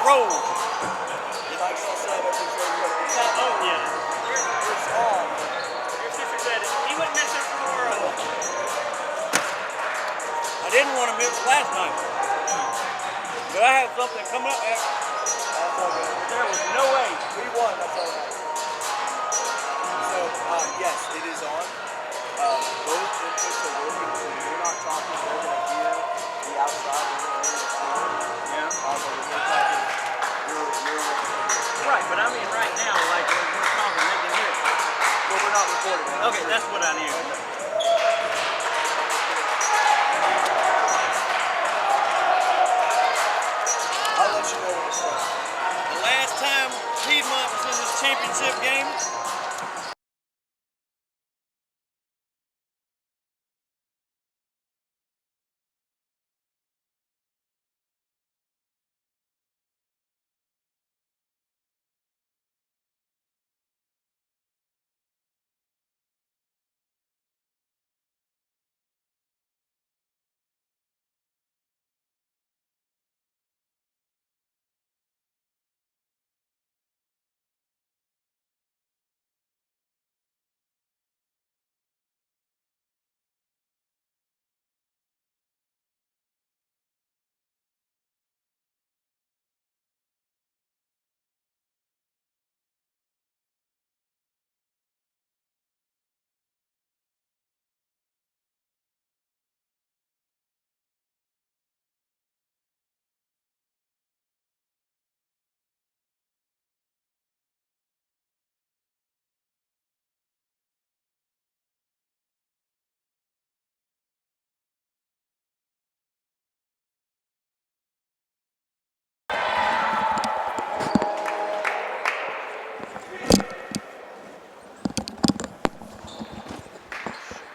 roll. Like I said, Oh, yeah. it's on. Your sister said he wouldn't miss it for the world. I didn't want to miss last night, but I had something coming up there. There was no way. We won, that's all right. So, yes, it is on. Both inputs are working, so we're not talking, we're going to hear the outside, we're going to hear the floor. Yeah. But we're talking, you're Right, but I mean right now, like we're talking, they can hear it. well, we're not recording. Okay, that's what I knew. I'll let you know when it's done. The last time Piedmont was in this championship game,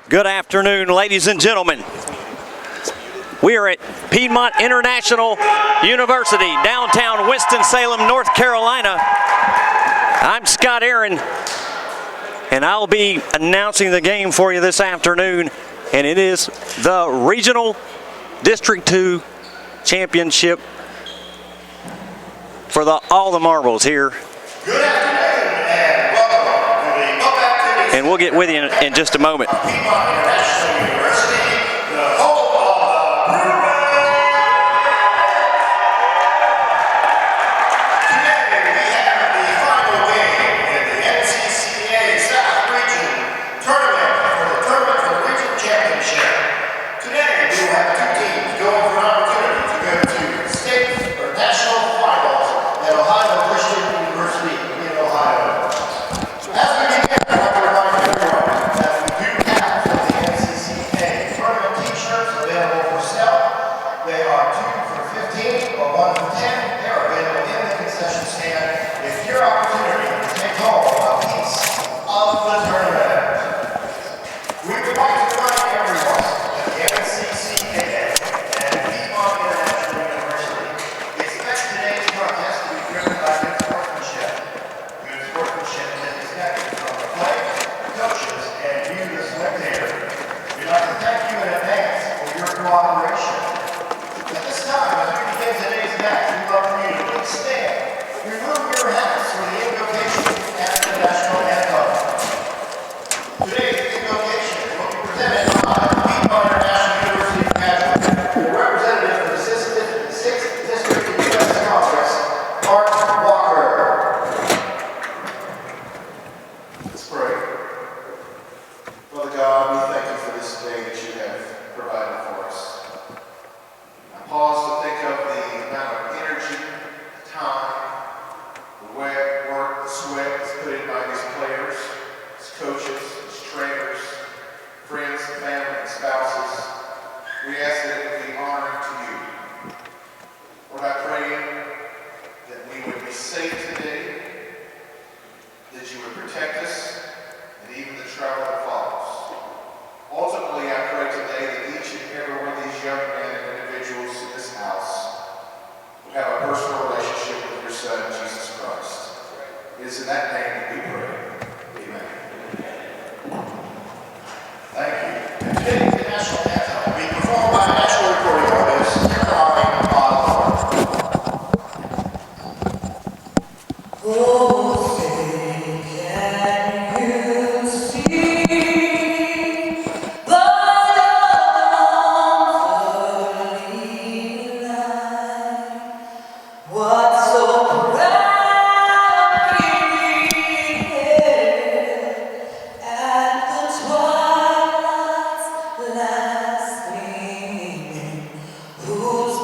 good afternoon, ladies and gentlemen. We are at Piedmont International University, downtown Winston-Salem, North Carolina. I'm Scott Aaron, and I'll be announcing the game for you this afternoon, and it is the Regional District 2 Championship for all the marbles here. Good afternoon and welcome to the Cup Activities. And we'll get with you in just a moment. Piedmont International University, the home of the Brewers. Today we have the final game in the NCCAA South Region Tournament for the Region Championship. Today we will have two teams going for an opportunity to go to state or national finals at Ohio Christian University in Ohio. As we begin, I want to remind everyone that we do have some of the NCCAA tournament t-shirts available for sale. They are 2 for $15 or 1 for $10. They are available in the concession stand. It's your opportunity to take home a piece of the tournament. We would like to remind everyone that the NCCAA and Piedmont International University expect today's contest to be driven by good sportsmanship. Good sportsmanship is expected from the players, coaches, and you, the spectator. We'd like to thank you in advance for your cooperation. At this time, as we begin today's match, we'd love for you to please stand, remove your hats for the invocation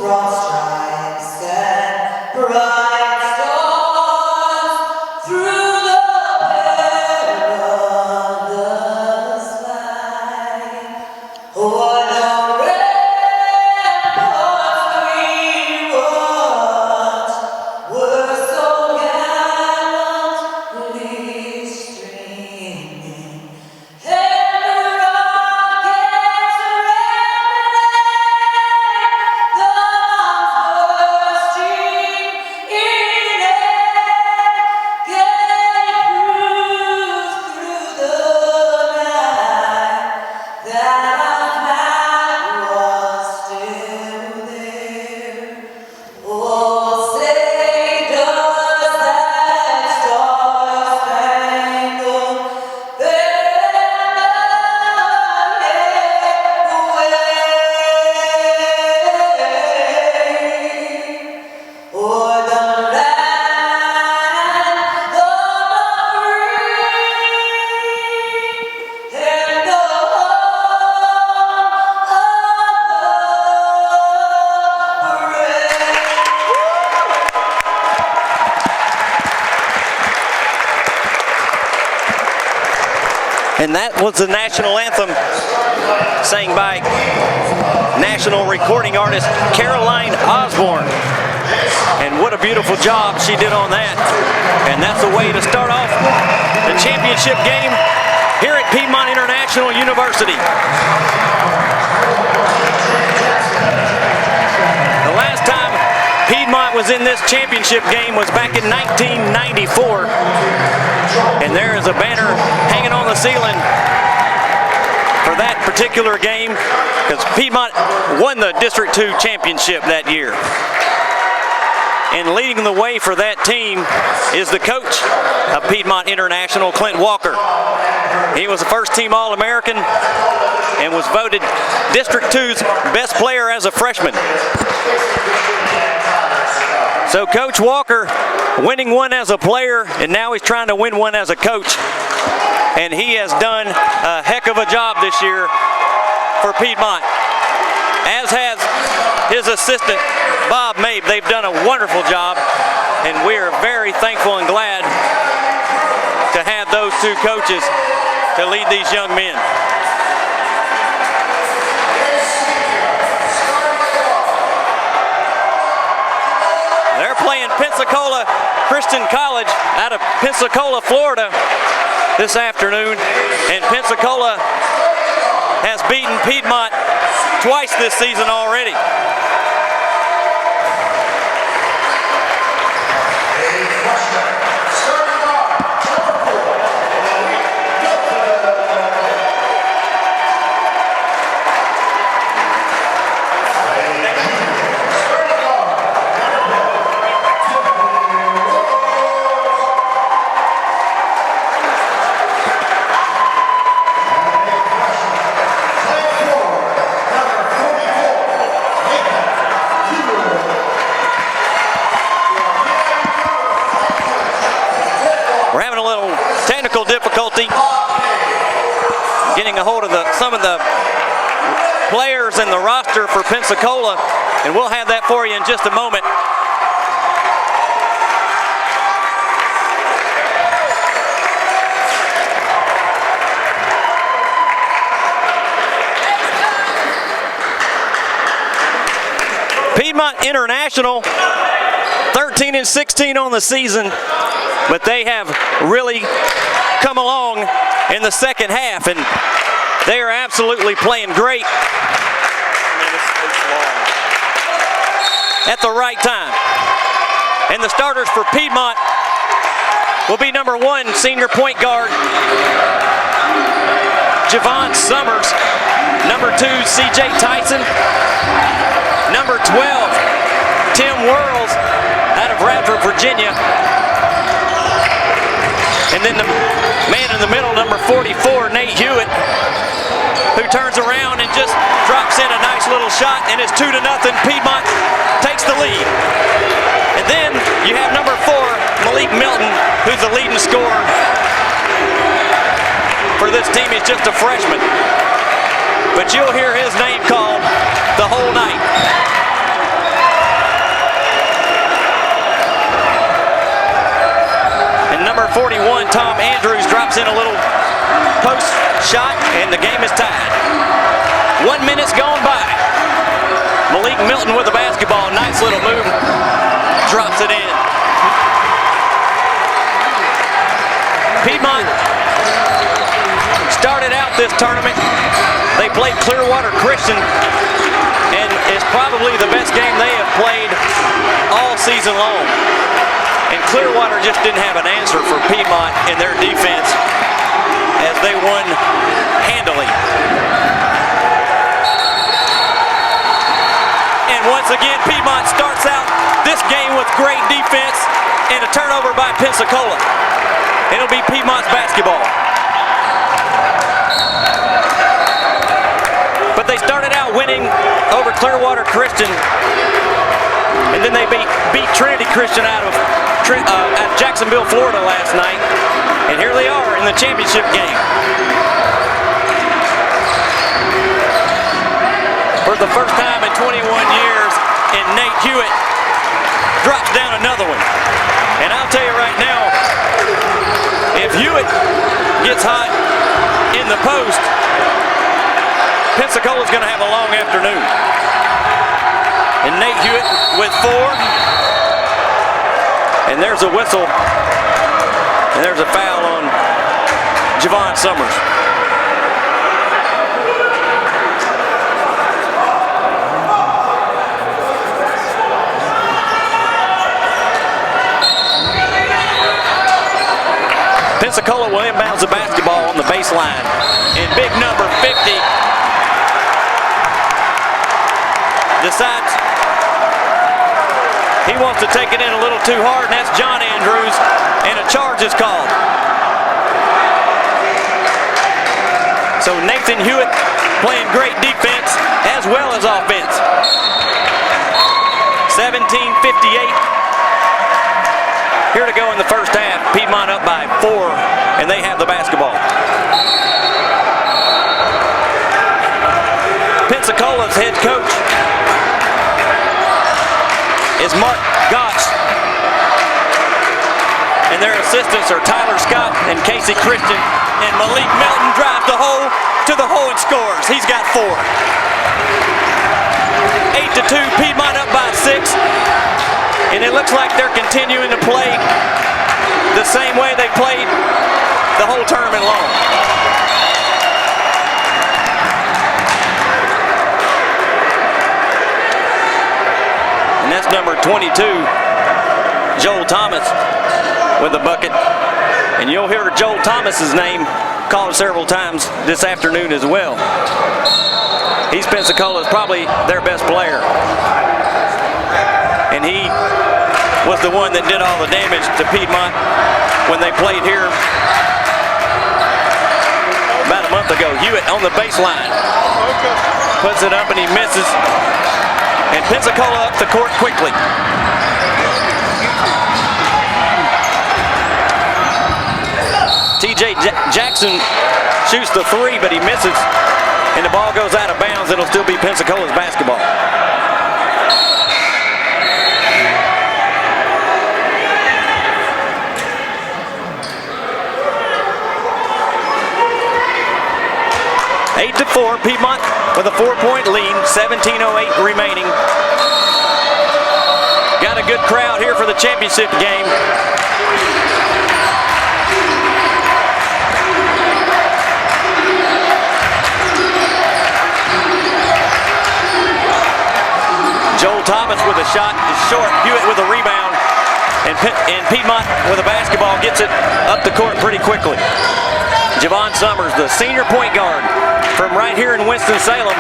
broad stripes and bright stars through the perilous fight. O'er the ramparts we watched were so gallantly streaming, and the rockets the bombs bursting in air, gave proof through the night that our flag was still there. Oh, say does that star-spangled banner yet wave o'er the land of the free and the home of the And that was the national anthem sang by national recording artist Caroline Osborne. And what a beautiful job she did on that. And that's the way to start off the championship game here at Piedmont International University. The last time Piedmont was in this championship game was back in 1994. And there is a banner hanging on the ceiling for that particular game because Piedmont won the District 2 championship that year. And leading the way for that team is the coach of Piedmont International, Clint Walker. He was a first-team All-American and was voted District 2's best player as a freshman. So Coach Walker winning one as a player, and now he's trying to win one as a coach. And he has done a heck of a job this year for Piedmont, as has his assistant, Bob Mabe. They've done a wonderful job, and we are very thankful and glad to have those two coaches to lead these young men. They're playing Pensacola Christian College out of Pensacola, Florida this afternoon, and Pensacola has beaten Piedmont twice this season already. We're having a little technical difficulty getting a hold of some of the players and the roster for Pensacola, and we'll have that for you in just a moment. Piedmont International, 13-16 on the season, but they have really come along in the second half, and they are absolutely playing great at the right time. And the starters for Piedmont will be number 1, senior point guard Javon Summers, number 2, CJ Tyson, number 12, Tim Worrells out of Radford, Virginia. And then the man in the middle, number 44, Nate Hewitt, who turns around and just drops in a nice little shot, and it's 2-0. Piedmont takes the lead. And then you have number 4, Malik Milton, who's the leading scorer for this team. He's just a freshman, but you'll hear his name called the whole night. 41, Tom Andrews drops in a little post shot, and the game is tied. 1 minute's gone by. Malik Milton with the basketball. Nice little move. Drops it in. Piedmont started out this tournament. They played Clearwater Christian, and it's probably the best game they have played all season long. And Clearwater just didn't have an answer for Piedmont in their defense as they won handily. And once again, Piedmont starts out this game with great defense and a turnover by Pensacola. It'll be Piedmont's basketball. But they started out winning over Clearwater Christian, and then they beat Trinity Christian out of Jacksonville, Florida last night. And here they are in the championship game. For the first time in 21 years, and Nate Hewitt drops down another one. And I'll tell you right now, if Hewitt gets hot in the post, Pensacola's going to have a long afternoon. And Nate Hewitt with 4. And there's a whistle. And there's a foul on Javon Summers. Pensacola will inbounds the basketball on the baseline. And big number 50 decides he wants to take it in a little too hard, and that's John Andrews, and a charge is called. So Nathan Hewitt playing great defense as well as offense. 17:58. Here to go in the first half. Piedmont up by 4, and they have the basketball. Pensacola's head coach is Mark Gotch, and their assistants are Tyler Scott and Casey Christian, and Malik Milton drives to the hole and scores. He's got 4. 8-2, Piedmont up by 6. And it looks like they're continuing to play the same way they played the whole tournament long. And that's number 22, Joel Thomas, with the bucket. And you'll hear Joel Thomas's name called several times this afternoon as well. He's Pensacola's probably their best player. And he was the one that did all the damage to Piedmont when they played here about a month ago. Hewitt on the baseline. Puts it up and he misses. And Pensacola up the court quickly. TJ Jackson shoots the 3, but he misses. And the ball goes out of bounds. It'll still be Pensacola's basketball. Eight to 4, Piedmont with a 4-point lead, 17:08 remaining. Got a good crowd here for the championship game. Joel Thomas with a shot is short. Hewitt with a rebound. And Piedmont with a basketball gets it up the court pretty quickly. Javon Summers, the senior point guard from right here in Winston-Salem,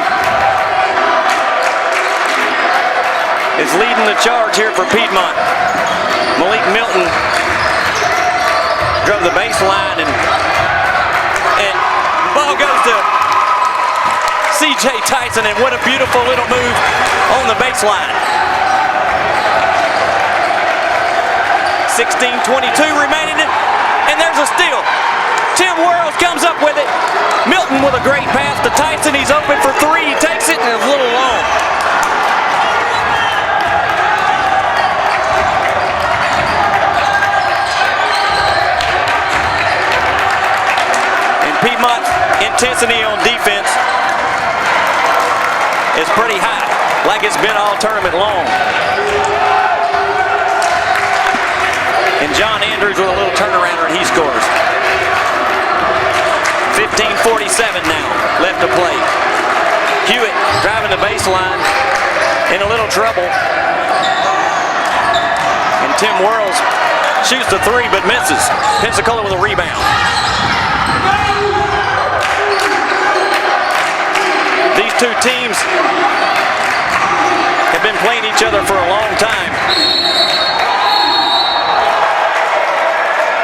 is leading the charge here for Piedmont. Malik Milton drove the baseline, and ball goes to C.J. Tyson, and what a beautiful little move on the baseline. 16:22 remaining, and there's a steal. Tim Worrells comes up with it. Milton with a great pass to Tyson. He's open for 3. He takes it, and it's a little long. intensity on defense is pretty high, like it's been all tournament long. And John Andrews with a little turnarounder, and he scores. 15:47 now, left to play. Hewitt driving the baseline, in a little trouble. And Tim Whirls shoots the three but misses. Pensacola with a rebound. These two teams have been playing each other for a long time.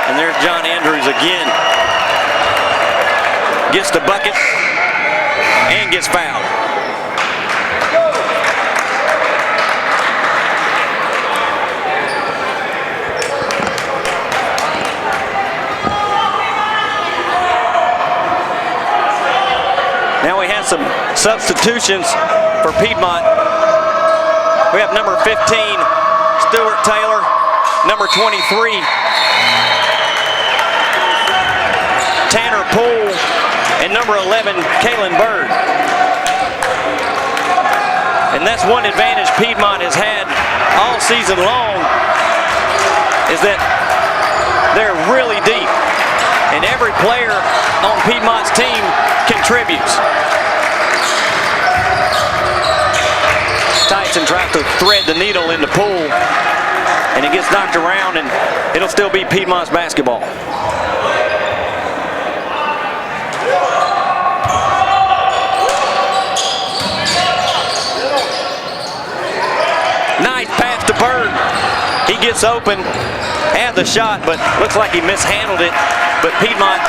And there's John Andrews again. Gets the bucket and gets fouled. Now we have some substitutions for Piedmont. We have number 15, Stuart Taylor, number 23, Tanner Poole, and number 11, Kalen Bird. And that's one advantage Piedmont has had all season long, is that they're really deep. And every player on Piedmont's team contributes. Tyson tries to thread the needle in the pool, and it gets knocked around, and it'll still be Piedmont's basketball. Nice pass to Bird. He gets open, had the shot, but looks like he mishandled it, but Piedmont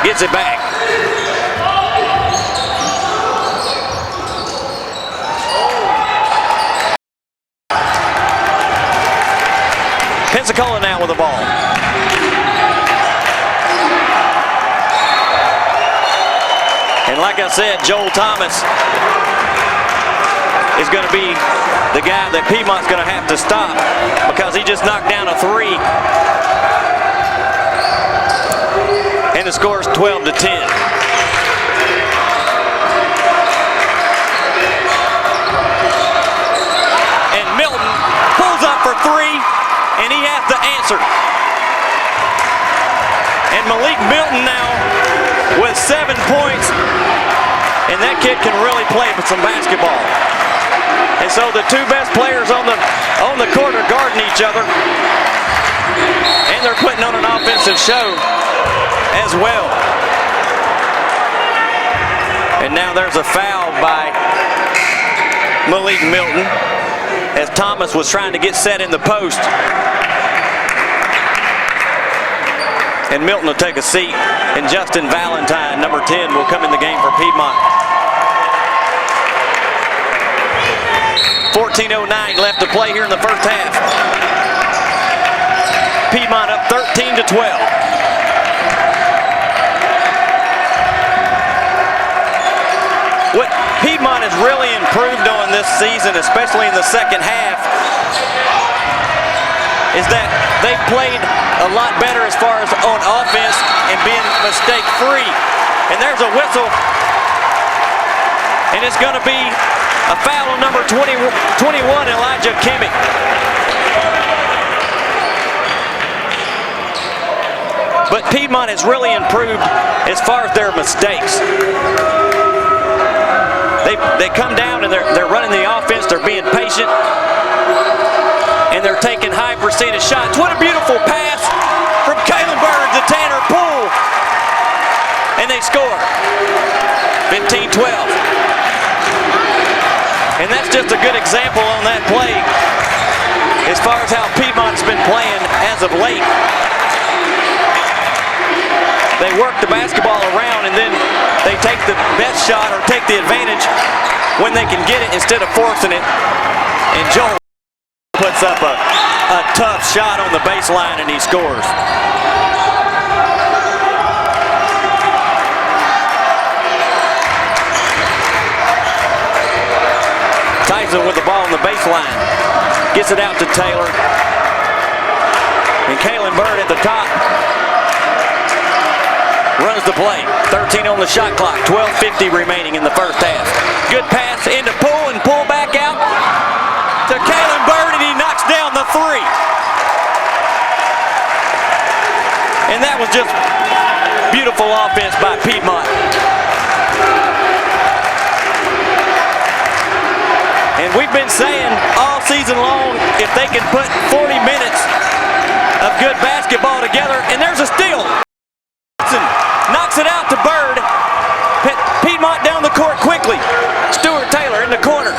gets it back. Pensacola now with the ball. And like I said, Joel Thomas is going to be the guy that Piedmont's going to have to stop, because he just knocked down a three. And the score is 12-10. And Milton pulls up for three, and he has to answer. And Malik Milton now with 7 points, and that kid can really play with some basketball. And so the two best players on the court are guarding each other, and they're putting on an offensive show as well. And now there's a foul by Malik Milton as Thomas was trying to get set in the post. And Milton will take a seat, and Justin Valentine, number 10, will come in the game for Piedmont. 14:09 left to play here in the first half. Piedmont up 13-12. What Piedmont has really improved on this season, especially in the second half, is that they've played a lot better as far as on offense and being mistake-free. And there's a whistle, and it's going to be a foul on number 21, Elijah Kimmich. But Piedmont has really improved as far as their mistakes. They come down and they're running the offense, they're being patient, and they're taking high percentage shots. What a beautiful pass from Kalen Bird to Tanner Poole. And they score. 15-12. And that's just a good example on that play as far as how Piedmont's been playing as of late. They work the basketball around, and then they take the best shot or take the advantage when they can get it instead of forcing it. And Joel puts up a tough shot on the baseline, and he scores. Tyson with the ball on the baseline. Gets it out to Taylor. And Kalen Bird at the top. runs the play. 13 on the shot clock, 12:50 remaining in the first half. Good pass into Poole and pull back out to Kalen Bird, and he knocks down the three. And that was just beautiful offense by Piedmont. And we've been saying all season long, if they can put 40 minutes of good basketball together, and there's a steal. Knocks it out to Bird. Piedmont down the court quickly. Stuart Taylor in the corner.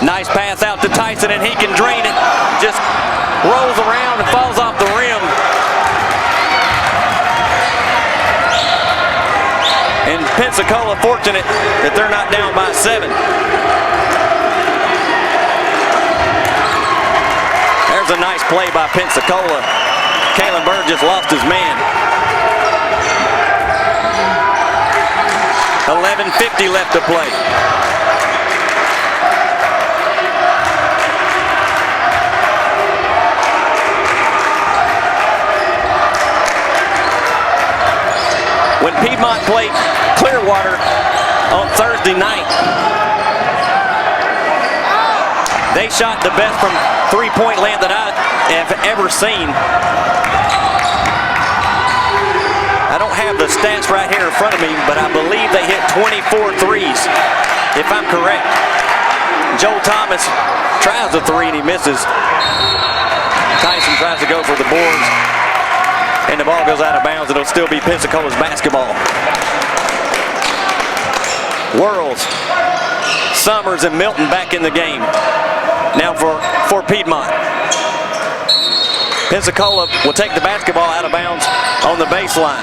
Nice pass out to Tyson, and he can drain it. Just rolls around and falls off the rim. And Pensacola fortunate that they're not down by 7. There's a nice play by Pensacola. Kalen Bird just lost his man. 11:50 left to play. When Piedmont played Clearwater on Thursday night, they shot the best from three-point land that I have ever seen. I don't have the stats right here in front of me, but I believe they hit 24 threes, if I'm correct. Joel Thomas tries the three and he misses. Tyson tries to go for the boards, and the ball goes out of bounds. It'll still be Pensacola's basketball. Worrells, Summers, and Milton back in the game. Now for Piedmont. Pensacola will take the basketball out of bounds on the baseline.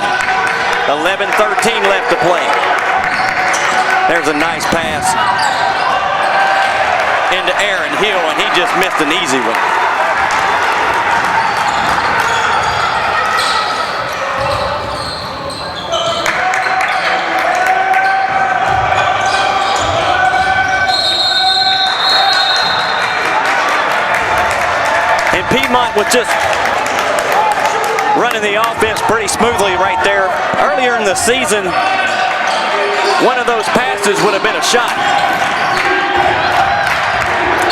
11:13 left to play. There's a nice pass into Aaron Hill, and he just missed an easy one. And Piedmont was just running the offense pretty smoothly right there. Earlier in the season, one of those passes would have been a shot.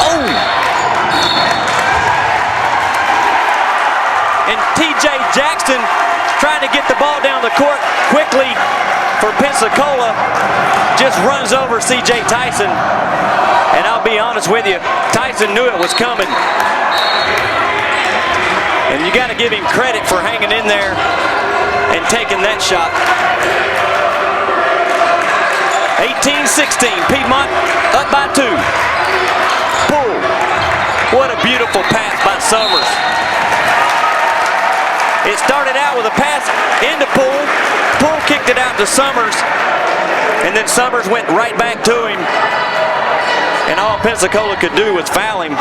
Oh! And TJ Jackson trying to get the ball down the court quickly for Pensacola, just runs over CJ Tyson. And I'll be honest with you, Tyson knew it was coming. And you got to give him credit for hanging in there and taking that shot. 18-16, Piedmont up by 2. Poole, what a beautiful pass by Summers. It started out with a pass into Poole. Poole kicked it out to Summers, and then Summers went right back to him. And all Pensacola could do was foul him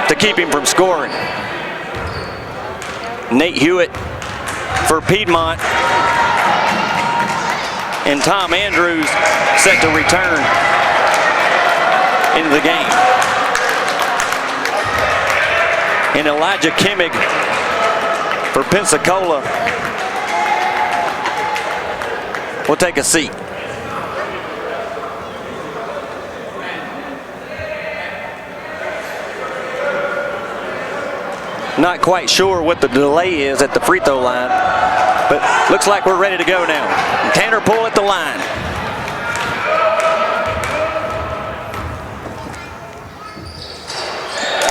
to keep him from scoring. Nate Hewitt for Piedmont, and Tom Andrews set to return into the game. And Elijah Kimmig for Pensacola will take a seat. Not quite sure what the delay is at the free throw line, but looks like we're ready to go now. And Tanner Poole at the line.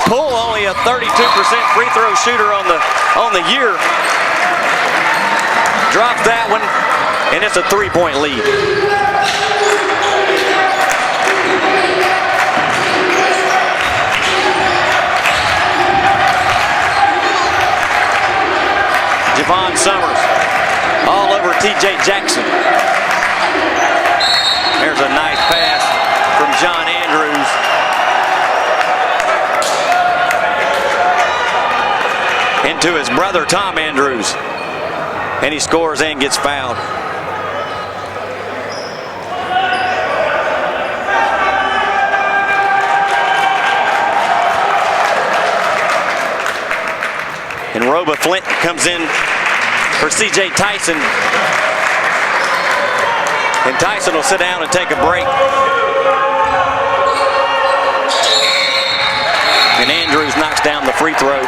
Poole only a 32% free throw shooter on the year. Dropped that one, and it's a 3-point lead. Javon Summers all over TJ Jackson. There's a nice pass from John Andrews. Into his brother Tom Andrews. And he scores and gets fouled. And Roba Flint comes in for C.J. Tyson. And Tyson will sit down and take a break. And Andrews knocks down the free throw.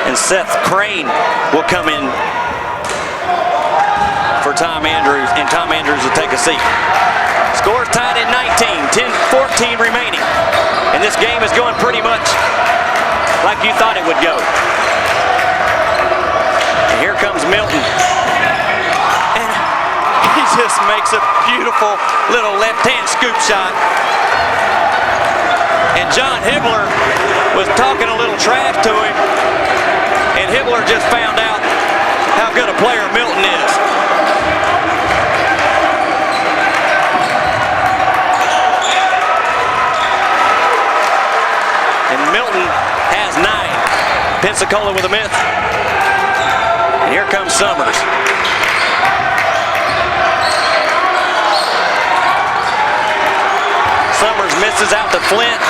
And Seth Crane will come in for Tom Andrews, and Tom Andrews will take a seat. Score's tied at 19, 10-14 remaining. And this game is going pretty much like you thought it would go. And here comes Milton. And he just makes a beautiful little left-hand scoop shot. And John Hibbler was talking a little trash to him. And Hibbler just found out how good a player Milton is. And Milton has 9. Pensacola with a miss. And here comes Summers. Summers misses out to Flint.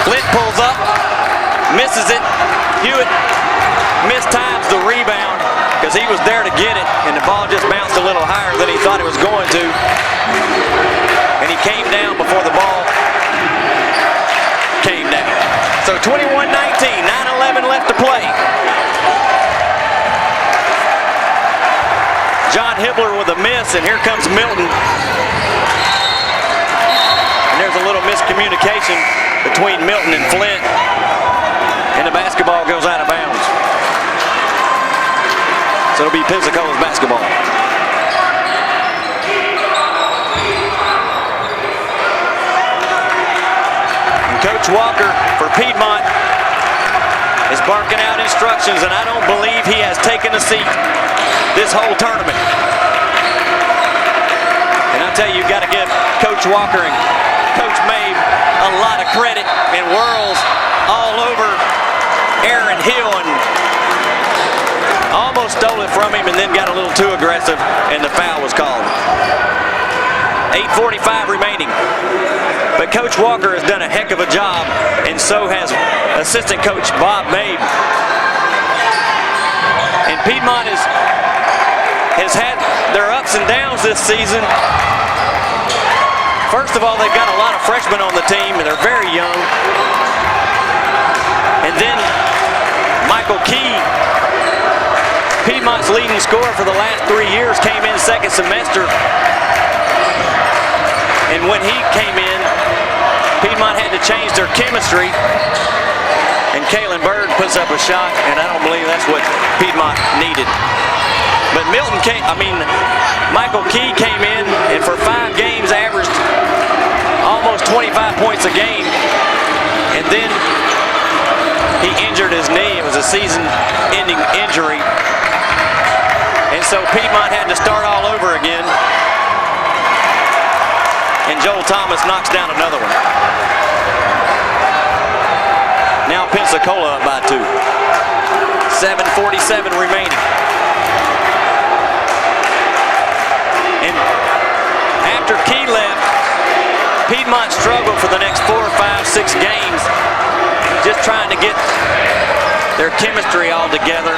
Flint pulls up, misses it. Hewitt mistimes the rebound because he was there to get it, and the ball just bounced a little higher than he thought it was going to. And he came down before the ball came down. So 21-19, 9:11 left to play. John Hibbler with a miss, and here comes Milton. And there's a little miscommunication between Milton and Flint, and the basketball goes out of bounds. So it'll be Pensacola's basketball. And Coach Walker for Piedmont is barking out instructions, and I don't believe he has taken a seat this whole tournament. And I tell you, you've got to give Coach Walker and Coach Mabe a lot of credit, and whirls all over Aaron Hill and almost stole it from him and then got a little too aggressive, and the foul was called. 8:45 remaining. But Coach Walker has done a heck of a job, and so has assistant coach Bob Mabe. And Piedmont has had their ups and downs this season. First of all, they've got a lot of freshmen on the team, and they're very young. And then Michael Key, Piedmont's leading scorer for the last 3 years, came in second semester. And when he came in, Piedmont had to change their chemistry. And Kalen Bird puts up a shot, and I don't believe that's what Piedmont needed. But Michael Key came in, and for 5 games averaged almost 25 points a game. And then he injured his knee. It was a season-ending injury. And so Piedmont had to start all over again. And Joel Thomas knocks down another one. Now Pensacola up by 2. 7:47 remaining. And after Key left, Piedmont struggled for the next 4, 5, 6 games, just trying to get their chemistry all together.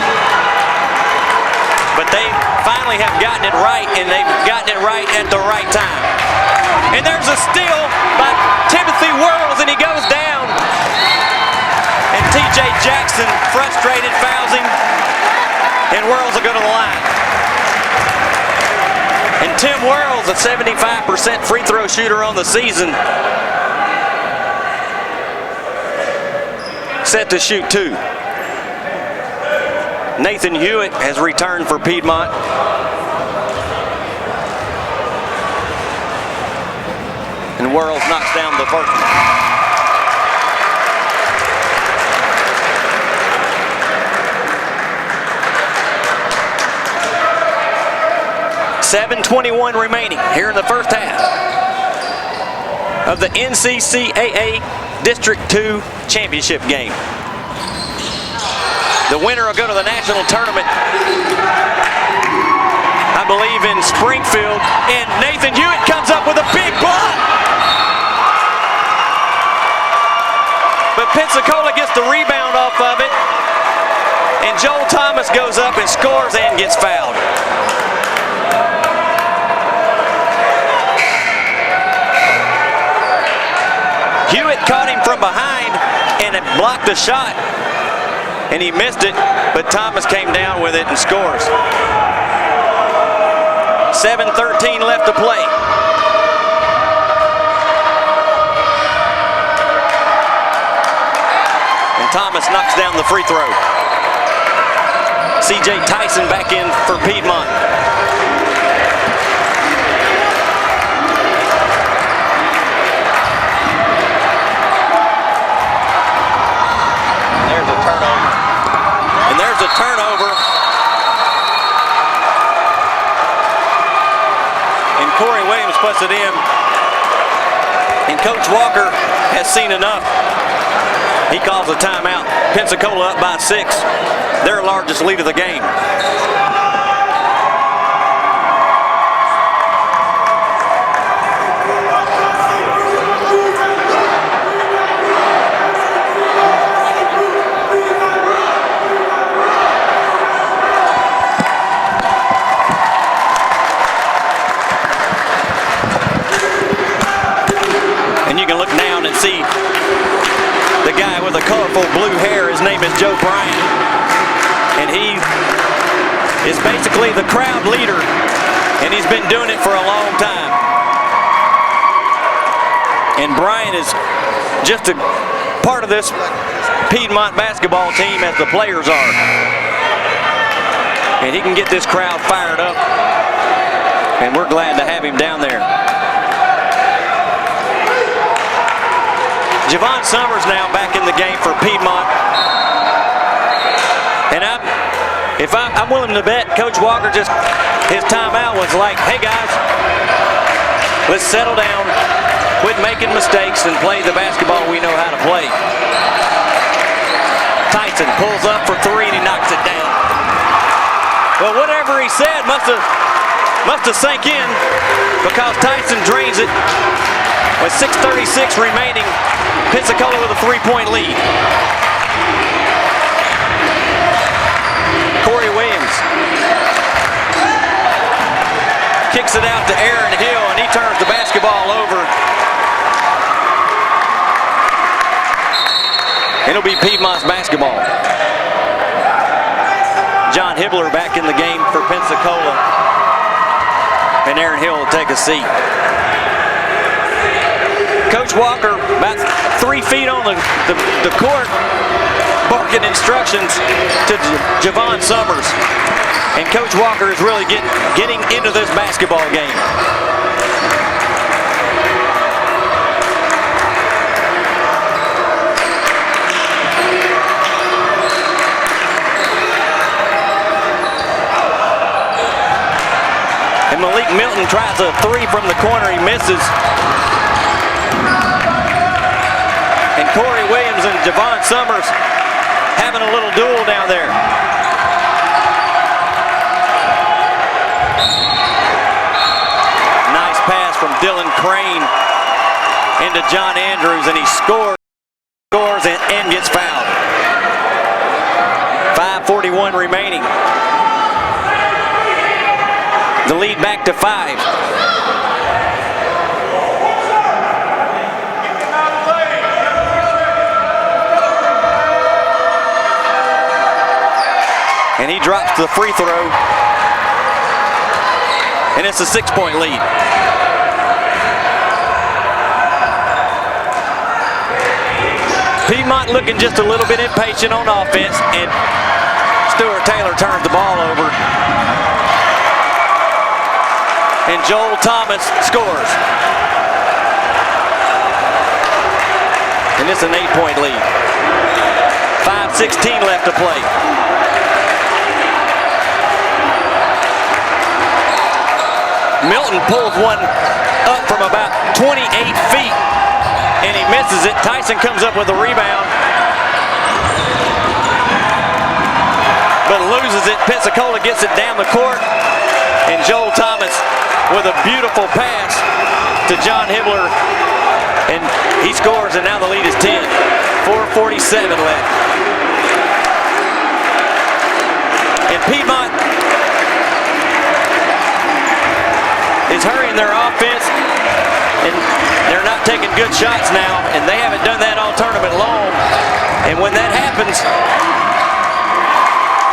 But they finally have gotten it right, and they've gotten it right at the right time. And there's a steal by Timothy Whirls, and he goes down. And T.J. Jackson, frustrated, fouls him, and Whirls will go to the line. And Tim Whirls, a 75% free throw shooter on the season, set to shoot 2. Nathan Hewitt has returned for Piedmont. And Whirls knocks down the first one. .7:21 remaining here in the first half of the NCCAA District 2 championship game. The winner will go to the national tournament, I believe, in Springfield. And Nathan Hewitt comes up with a big block. But Pensacola gets the rebound off of it. And Joel Thomas goes up and scores and gets fouled. Hewitt caught him from behind and it blocked the shot. And he missed it, but Thomas came down with it and scores. 7:13 left to play. And Thomas knocks down the free throw. C.J. Tyson back in for Piedmont. There's a turnover. And there's a turnover. And Corey Williams puts it in. And Coach Walker has seen enough. He calls a timeout. Pensacola up by 6. Their largest lead of the game. And you can look down and see the guy with the colorful blue hair. His name is Joe Bryant. And he is basically the crowd leader. And he's been doing it for a long time. And Bryant is just a part of this Piedmont basketball team as the players are. And he can get this crowd fired up. And we're glad to have him down there. Javon Summers now back in the game for Piedmont. And I'm willing to bet Coach Walker just, his timeout was like, hey guys, let's settle down, quit making mistakes and play the basketball we know how to play. Tyson pulls up for 3 and he knocks it down. Well, whatever he said must have sank in because Tyson drains it with 6:36 remaining. Pensacola with a 3-point lead. Corey Williams kicks it out to Aaron Hill, and he turns the basketball over. It'll be Piedmont's basketball. John Hibbler back in the game for Pensacola, and Aaron Hill will take a seat. Coach Walker, about 3 feet on the court, barking instructions to Javon Summers. And Coach Walker is really getting into this basketball game. And Malik Milton tries a 3 from the corner, he misses. And Corey Williams and Javon Summers having a little duel down there. Nice pass from Dylan Crane into John Andrews, and he scores and gets fouled. 5:41 remaining. The lead back to 5. And he drops the free throw. And it's a 6-point lead. Piedmont looking just a little bit impatient on offense, and Stuart Taylor turns the ball over. And Joel Thomas scores. And it's an 8-point lead. 5:16 left to play. Milton pulls one up from about 28 feet, and he misses it. Tyson comes up with a rebound, but loses it. Pensacola gets it down the court, and Joel Thomas with a beautiful pass to John Hibbler, and he scores, and now the lead is 10. 4:47 left. good shots now, and they haven't done that all tournament long. And when that happens,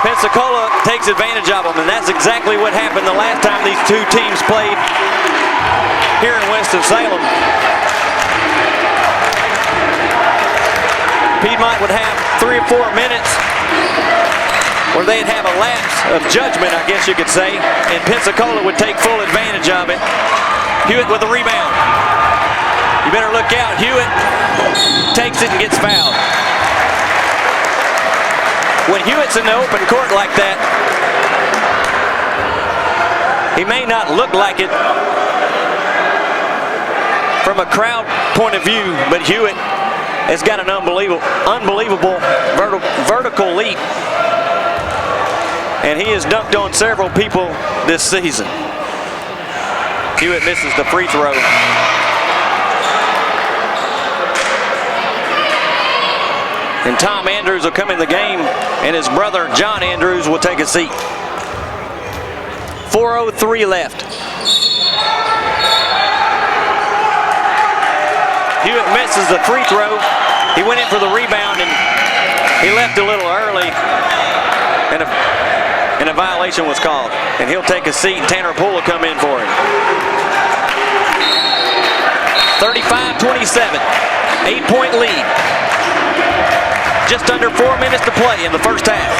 Pensacola takes advantage of them, and that's exactly what happened the last time these two teams played here in Winston-Salem. Piedmont would have 3 or 4 minutes where they'd have a lapse of judgment, I guess you could say, and Pensacola would take full advantage of it. Hewitt with the rebound. You better look out. Hewitt takes it and gets fouled. When Hewitt's in the open court like that, he may not look like it from a crowd point of view, but Hewitt has got an unbelievable vertical leap. And he has dunked on several people this season. Hewitt misses the free throw. And Tom Andrews will come in the game, and his brother John Andrews will take a seat. 4:03 left. Hewitt misses the free throw. He went in for the rebound, and he left a little early, and a violation was called. And he'll take a seat, and Tanner Poole will come in for him. 35-27, 8-point lead. Just under 4 minutes to play in the first half.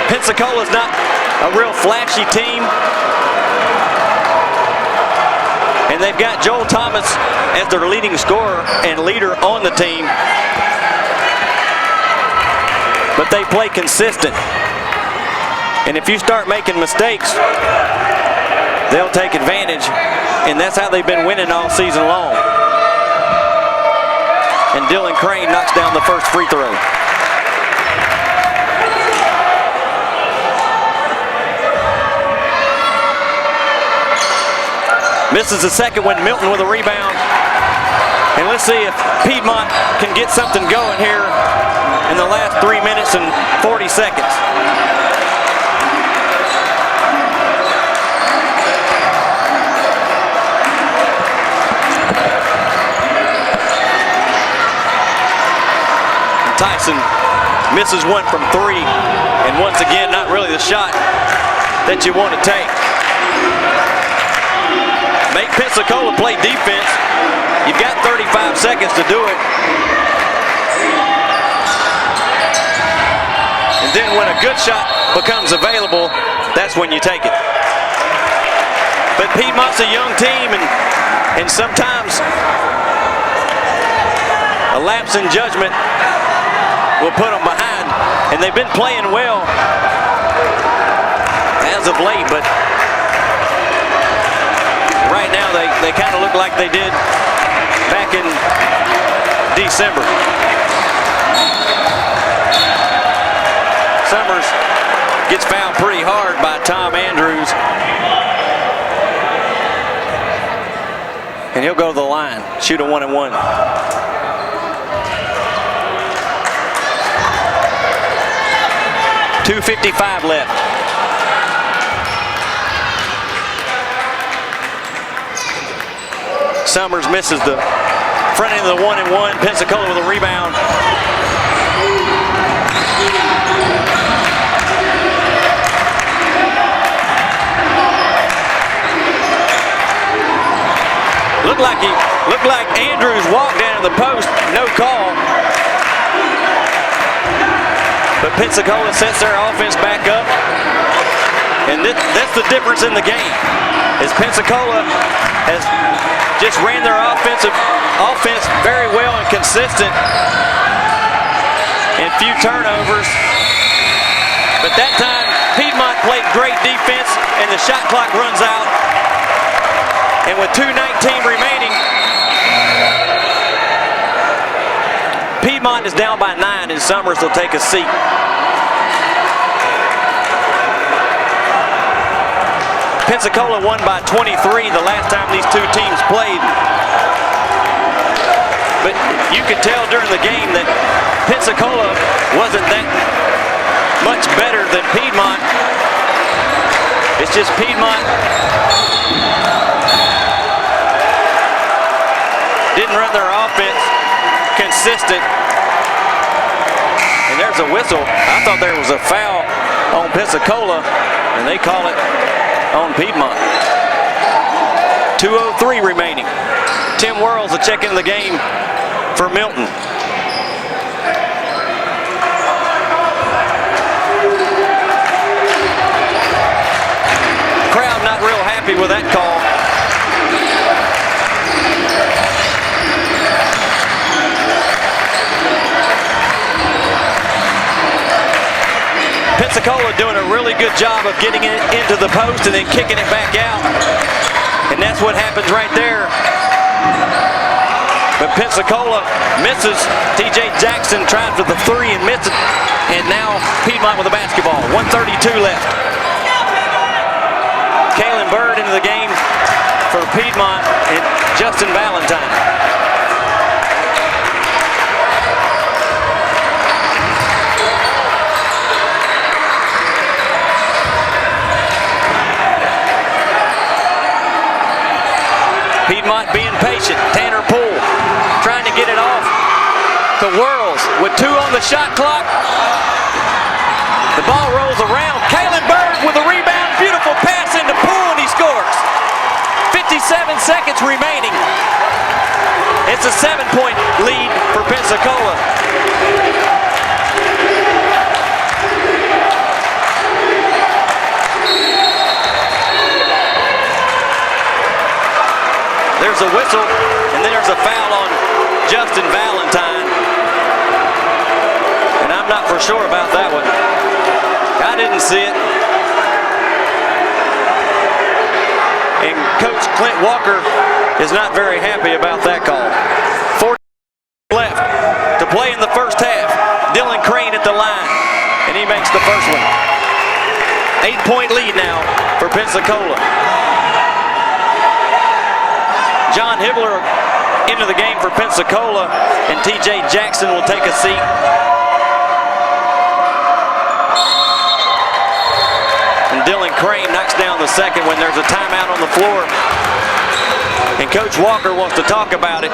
Pensacola's not a real flashy team. And they've got Joel Thomas as their leading scorer and leader on the team. But they play consistent. And if you start making mistakes, they'll take advantage. And that's how they've been winning all season long. And Dylan Crane knocks down the first free throw. Misses the second one. Milton with a rebound. And let's see if Piedmont can get something going here in the last 3 minutes and 40 seconds. And Tyson misses one from 3. And once again, not really the shot that you want to take. Make Pensacola play defense. You've got 35 seconds to do it. And then when a good shot becomes available, that's when you take it. But Piedmont's a young team, and sometimes a lapse in judgment will put them behind. And they've been playing well as of late, but right now they kind of look like they did back in December. Summers gets fouled pretty hard by Tom Andrews. And he'll go to the line, shoot a 1-and-1. .255 left. Summers misses the front end of the 1-and-1. Pensacola with a rebound. Looked like Andrews walked down to the post, no call. But Pensacola sets their offense back up. And that's the difference in the game. Is Pensacola has just ran their offense very well and consistent, and few turnovers. But that time, Piedmont played great defense, and the shot clock runs out. And with 2:19 remaining, Piedmont is down by 9, and Summers will take a seat. Pensacola won by 23 the last time these two teams played. But you could tell during the game that Pensacola wasn't that much better than Piedmont. It's just Piedmont didn't run their offense consistent. And there's a whistle. I thought there was a foul on Pensacola, and they call it on Piedmont. 2:03 remaining. Tim Worrells will check into the game for Milton. Crowd not real happy with that call. Pensacola doing a really good job of getting it into the post and then kicking it back out. And that's what happens right there. But Pensacola misses. TJ Jackson tried for the three and missed it. And now Piedmont with the basketball. 1:32 left. Kalen Bird into the game for Piedmont and Justin Valentine. Piedmont being patient. Tanner Poole trying to get it off to Worrells with 2 on the shot clock. The ball rolls around. Kalen Bird with a rebound. Beautiful pass into Poole, and he scores. 57 seconds remaining. It's a 7-point lead for Pensacola. There's a whistle, and then there's a foul on Justin Valentine. And I'm not for sure about that one. I didn't see it. And Coach Clint Walker is not very happy about that call. 40 left to play in the first half. Dylan Crane at the line, and he makes the first one. 8-point lead now for Pensacola. John Hibbler into the game for Pensacola, and TJ Jackson will take a seat. And Dylan Crane knocks down the second when there's a timeout on the floor. And Coach Walker wants to talk about it.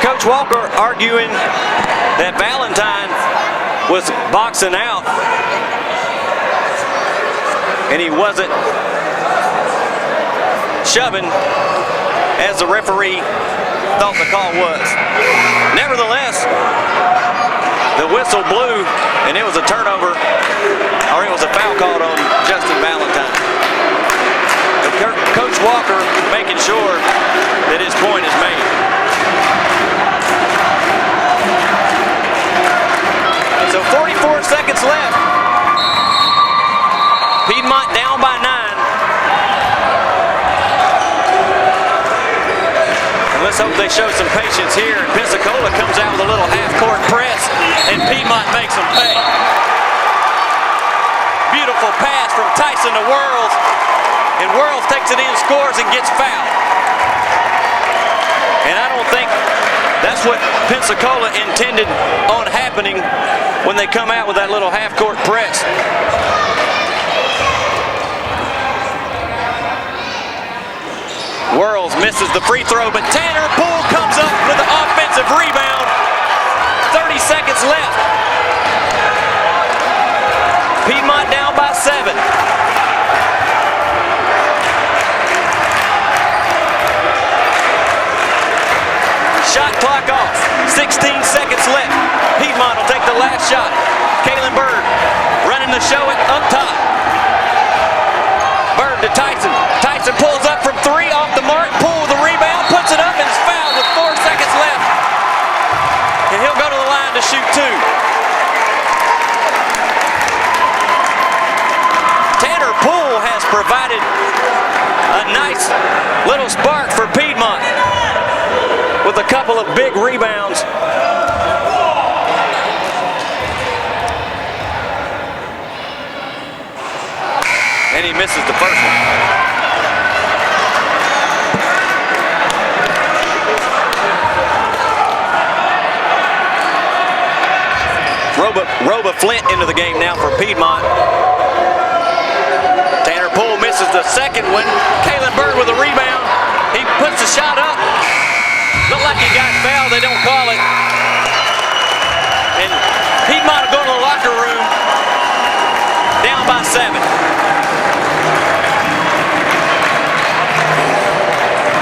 Coach Walker arguing that Valentine was boxing out, and he wasn't shoving as the referee thought the call was. Nevertheless, the whistle blew, and it was a turnover, or it was a foul called on Justin Valentine. But Coach Walker making sure that his point is made. So 44 seconds left. Piedmont down by 9. And let's hope they show some patience here. And Pensacola comes out with a little half-court press, and Piedmont makes them pay. Beautiful pass from Tyson to Worrells, and Worrells takes it in, scores, and gets fouled. And I don't think that's what Pensacola intended on happening when they come out with that little half-court press. Worrells misses the free throw, but Tanner Poole comes up with the offensive rebound. 30 seconds left. Piedmont down by 7. Shot clock off. 16 seconds left. Piedmont will take the last shot. Kalen Bird running the show up top. Bird to Tyson. Tyson pulls up from 3 off the mark. Poole the rebound, puts it up, and is fouled with 4 seconds left. And he'll go to the line to shoot 2. Tanner Poole has provided a nice little spark for Piedmont with a couple of big rebounds. And he misses the first one. Roba Flint into the game now for Piedmont. Tanner Poole misses the second one. Kalen Bird with a rebound. He puts the shot up. Looked like he got fouled. They don't call it. And Piedmont will go to the locker room down by 7.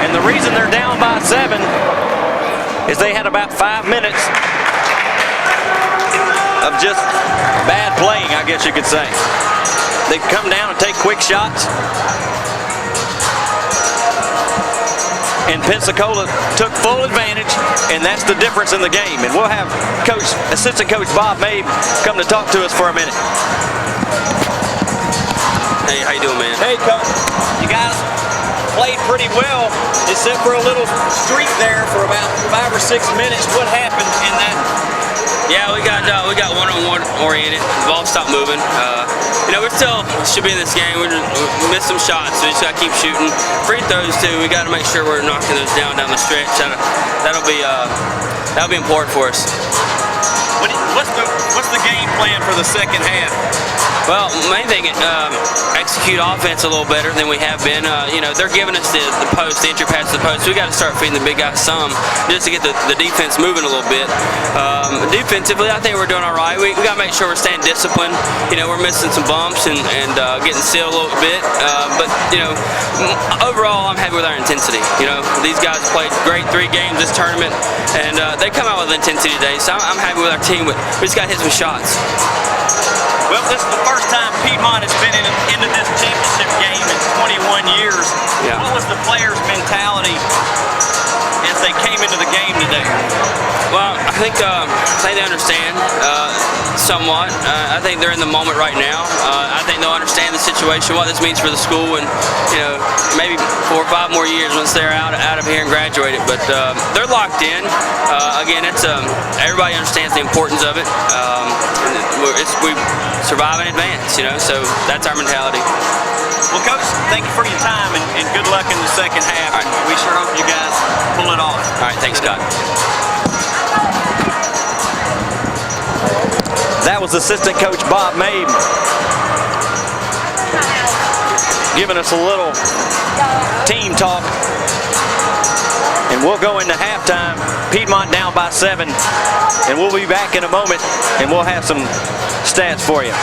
And the reason they're down by 7 is they had about 5 minutes of just bad playing, I guess you could say. They come down and take quick shots. And Pensacola took full advantage, and that's the difference in the game. And we'll have Assistant Coach Bob Mabe come to talk to us for a minute. Hey, how you doing, man? Hey, Coach. You guys played pretty well, except for a little streak there for about 5 or 6 minutes. What happened in that? Yeah, we got one-on-one oriented. The ball stopped moving. You know, we still should be in this game. We missed some shots, so we just got to keep shooting. Free throws too. We got to make sure we're knocking those down the stretch. That'll be important for us. What's the game plan for the second half? Well, main thing, execute offense a little better than we have been. You know, they're giving us the post, the entry pass to the post. We got to start feeding the big guys some just to get the defense moving a little bit. Defensively, I think we're doing all right. We got to make sure we're staying disciplined. You know, we're missing some bumps and getting sealed a little bit. But, you know, overall, I'm happy with our intensity. You know, these guys played great 3 games this tournament, and they come out with intensity today. So I'm happy with our team, but we just got to hit some shots. Well, this is the first time Piedmont has been into this championship game in 21 years. Yeah. What was the players' mentality as they came into the game today? Well, I think they understand somewhat. I think they're in the moment right now. I think they'll understand the situation, what this means for the school, and you know, maybe 4 or 5 more years once they're out of here and graduated. But they're locked in. Again, it's everybody understands the importance of it. We survive and advance, you know. So that's our mentality. Well, Coach, thank you for your time and good luck in the second half. All right. We sure hope you guys pull it off. All right, thanks, Scott. That was Assistant Coach Bob Mabe giving us a little team talk. And we'll go into halftime. Piedmont down by 7. And we'll be back in a moment and we'll have some stats for you.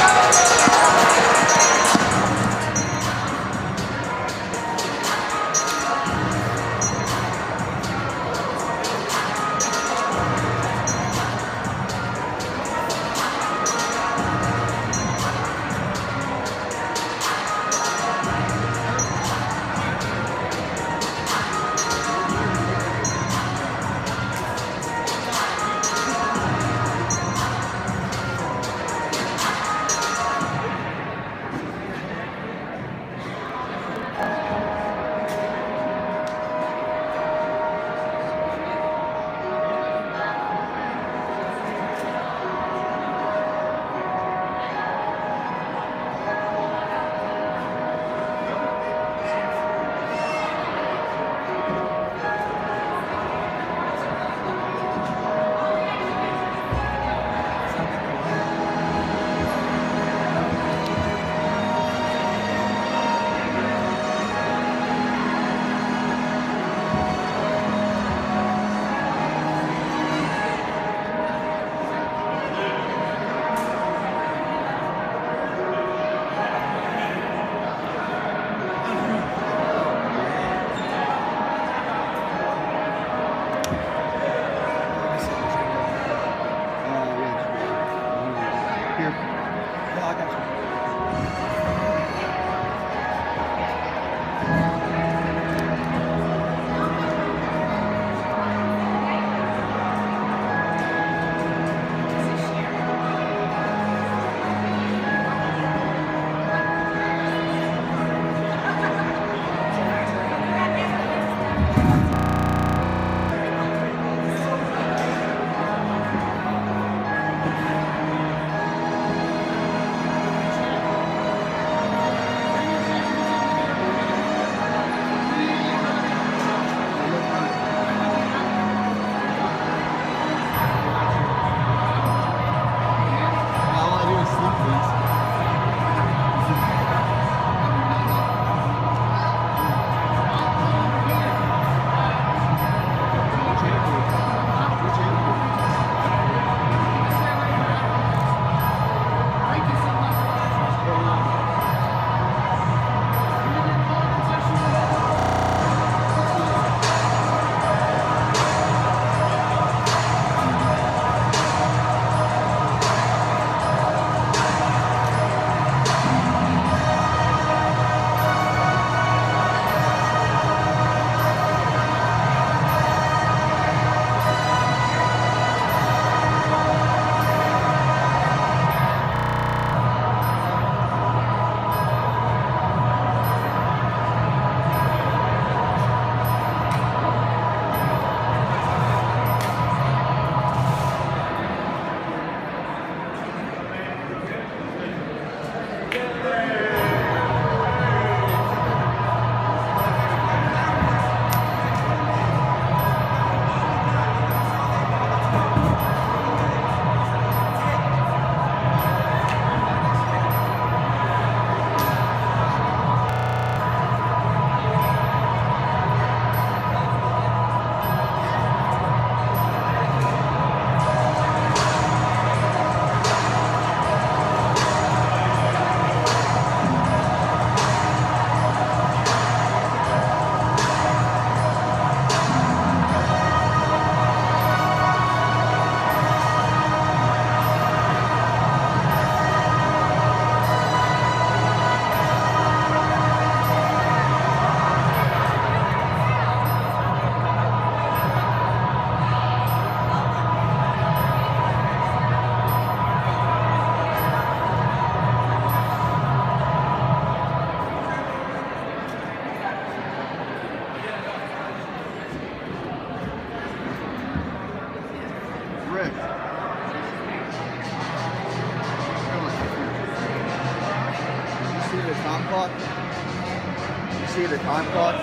see the time clock?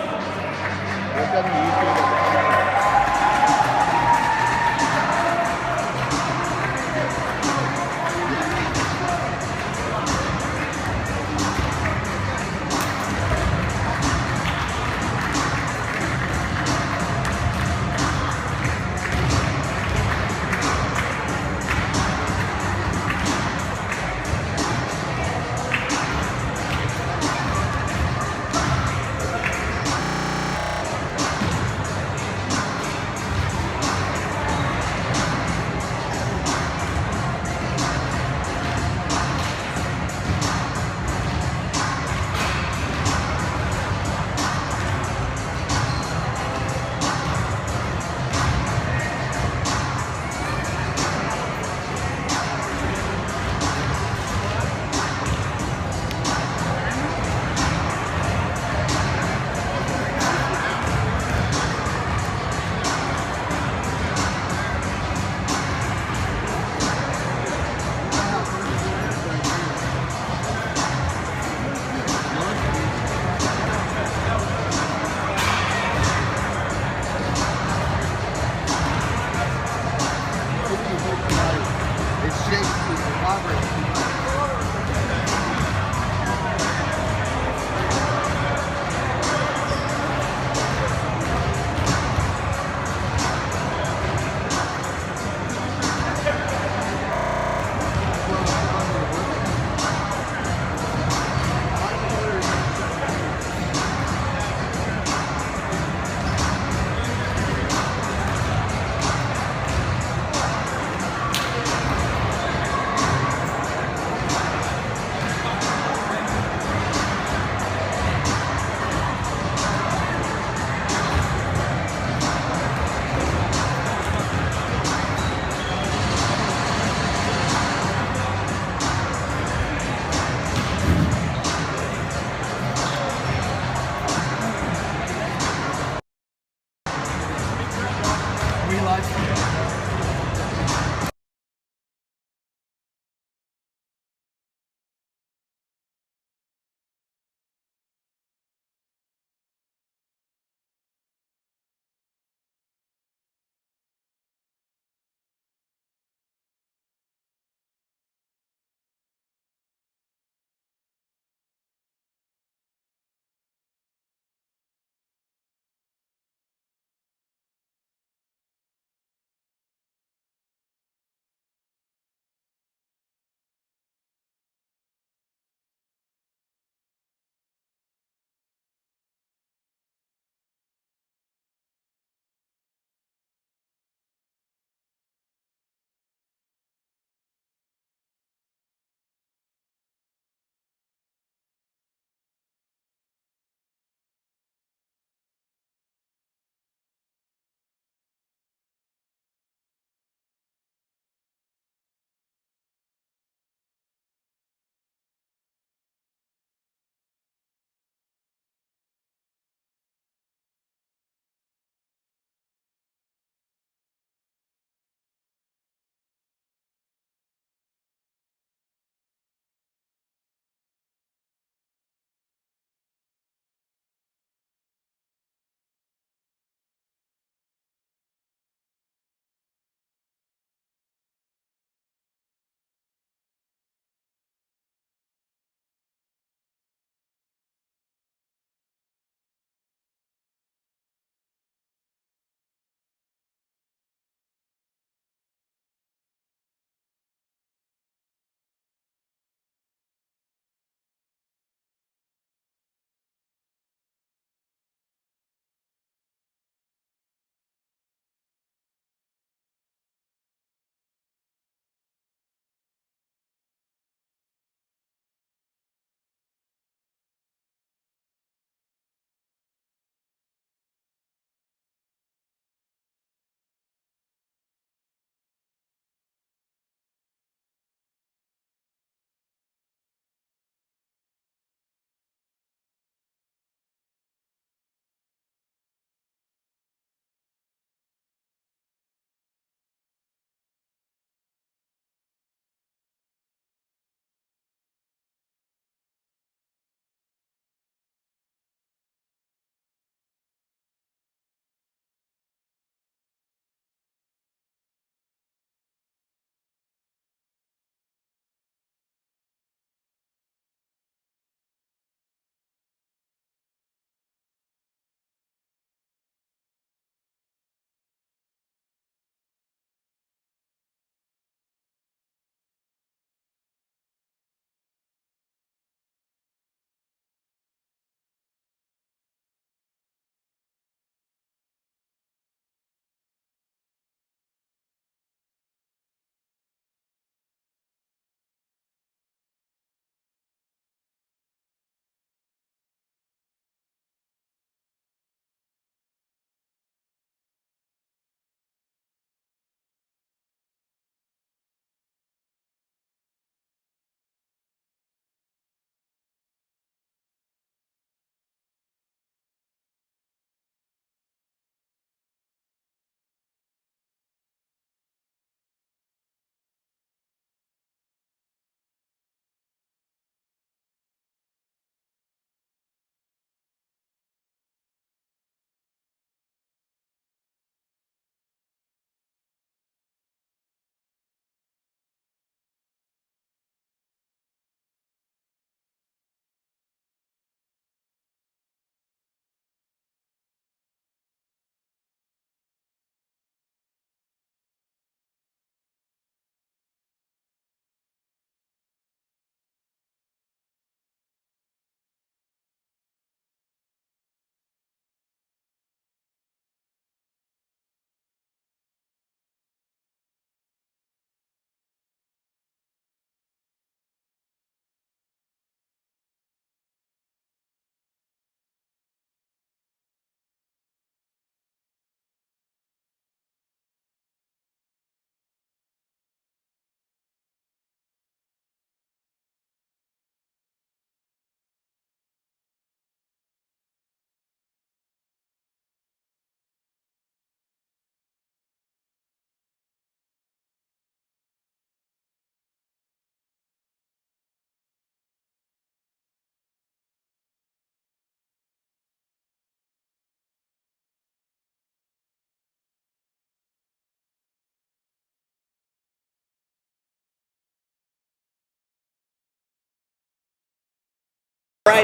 Look up on YouTube at the time.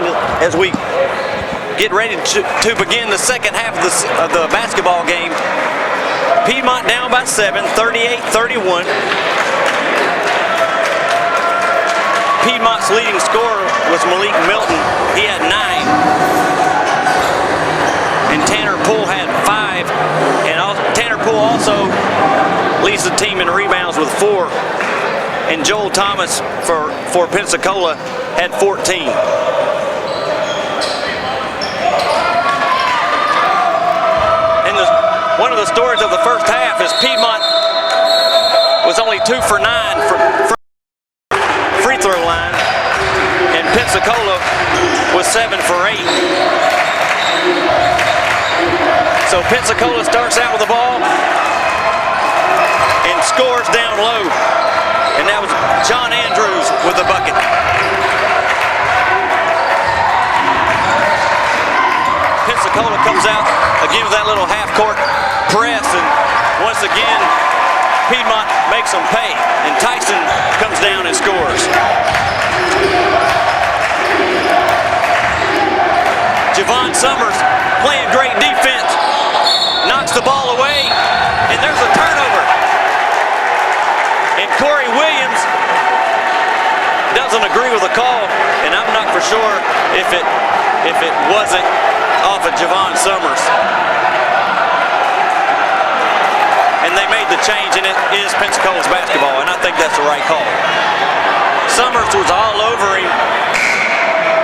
right, as we get ready to begin the second half of the basketball game. Piedmont down by 7, 38-31. Piedmont's leading scorer was Malik Milton. He had 9. And Tanner Poole had 5. And Tanner Poole also leads the team in rebounds with 4. And Joel Thomas for Pensacola had 14. And one of the stories of the first half is Piedmont was only 2 for 9 from free throw line, and Pensacola was 7 for 8. So Pensacola starts out with the ball and scores down low. And that was John Andrews with the bucket. Pensacola comes out again with that little half-court press, and once again, Piedmont makes them pay, and Tyson comes down and scores. Javon Summers playing great defense, knocks the ball away, and there's a turnover. And Corey Williams doesn't agree with the call, and I'm not for sure if it wasn't off of Javon Summers. And they made the change, and it is Pensacola's basketball, and I think that's the right call. Summers was all over him,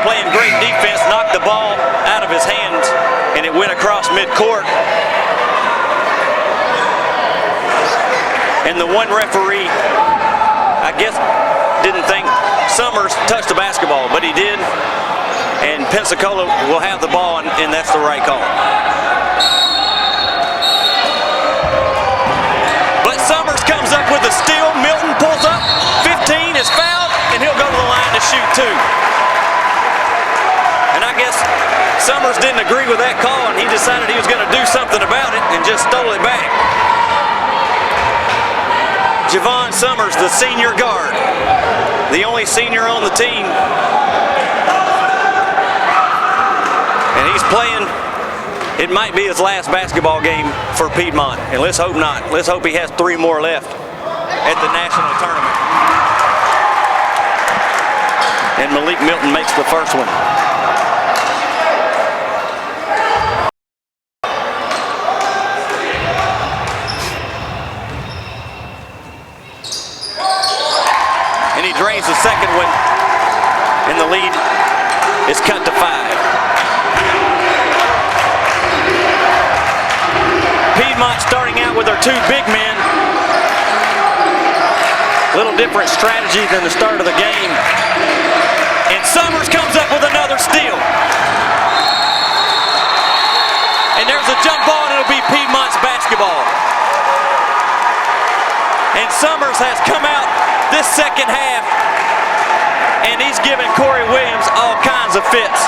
playing great defense, knocked the ball out of his hands, and it went across midcourt. And the one referee, I guess, didn't think Summers touched the basketball, but he did. And Pensacola will have the ball, and that's the right call. But Summers comes up with a steal. Milton pulls up. 15 is fouled, and he'll go to the line to shoot 2. And I guess Summers didn't agree with that call, and he decided he was going to do something about it and just stole it back. Javon Summers, the senior guard, the only senior on the team. And he's playing, it might be his last basketball game for Piedmont. And let's hope not. Let's hope he has 3 more left at the national tournament. And Malik Milton makes the first one. And he drains the second one, and the lead is cut to 5. Piedmont starting out with their 2 big men. Little different strategy than the start of the game. And Summers comes up with another steal. And there's a jump ball, and it'll be Piedmont's basketball. And Summers has come out this second half, and he's giving Corey Williams all kinds of fits.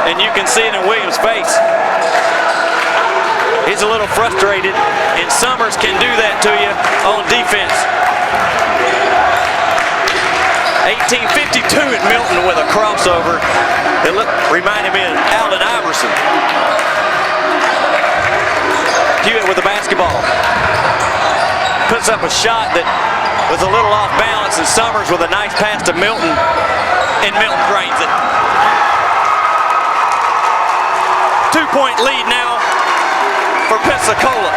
And you can see it in Williams' face. He's a little frustrated, and Summers can do that to you on defense. 1852 at Milton with a crossover. It reminded me of Allen Iverson. Hewitt with the basketball. Puts up a shot that was a little off balance, and Summers with a nice pass to Milton, and Milton drains it. 2-point lead now for Pensacola.